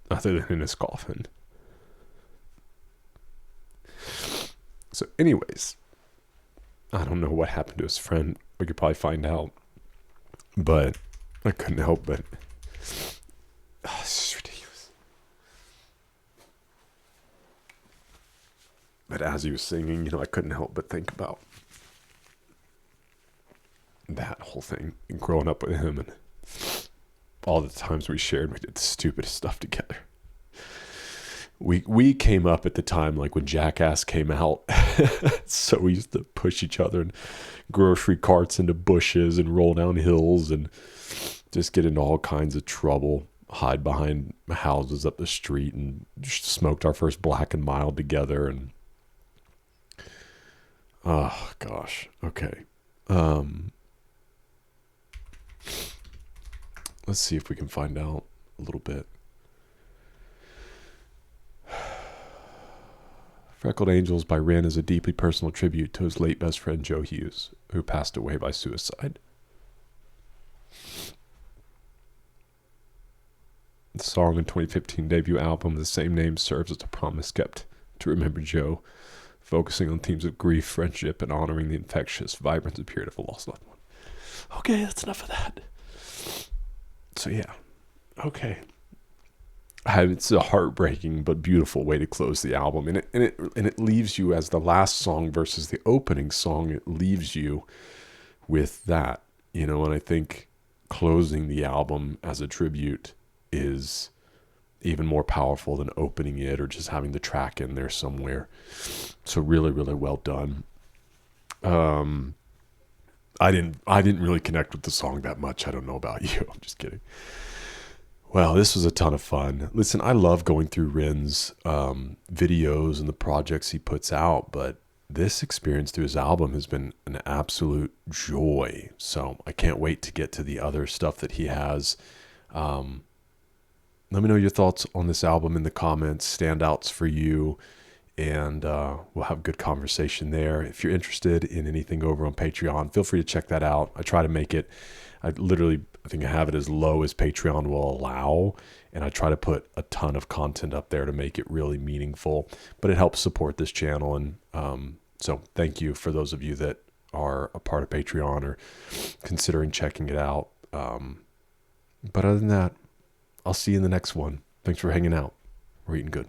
Other than in his coffin. So anyways, I don't know what happened to his friend. We could probably find out. But I couldn't help but... Oh, this is ridiculous. But as he was singing, I couldn't help but think about that whole thing and growing up with him and all the times we shared. We did the stupidest stuff together. We came up at the time like when Jackass came out. So we used to push each other in grocery carts into bushes and roll down hills and just get into all kinds of trouble, hide behind houses up the street, and just smoked our first Black and Mild together. And oh gosh, okay. Let's see if we can find out a little bit. Freckled Angels by Rin is a deeply personal tribute to his late best friend Joe Hughes, who passed away by suicide. The song and 2015 debut album of the same name serves as a promise kept to remember Joe, focusing on themes of grief, friendship, and honoring the infectious, vibrant spirit of a lost loved one. Okay, that's enough of that. So yeah, okay. it's a heartbreaking but beautiful way to close the album, and it leaves you as the last song versus the opening song. It leaves you with that, and I think closing the album as a tribute is even more powerful than opening it or just having the track in there somewhere. So really, really well done. I didn't really connect with the song that much. I don't know about you. I'm just kidding. Well, this was a ton of fun. Listen, I love going through Rin's videos and the projects he puts out, but this experience through his album has been an absolute joy. So I can't wait to get to the other stuff that he has. Let me know your thoughts on this album in the comments, standouts for you, and we'll have a good conversation there. If you're interested in anything over on Patreon, feel free to check that out. I try to make it, I think I have it as low as Patreon will allow, and I try to put a ton of content up there to make it really meaningful, but it helps support this channel. And so thank you for those of you that are a part of Patreon or considering checking it out. But other than that, I'll see you in the next one. Thanks for hanging out. We're eating good.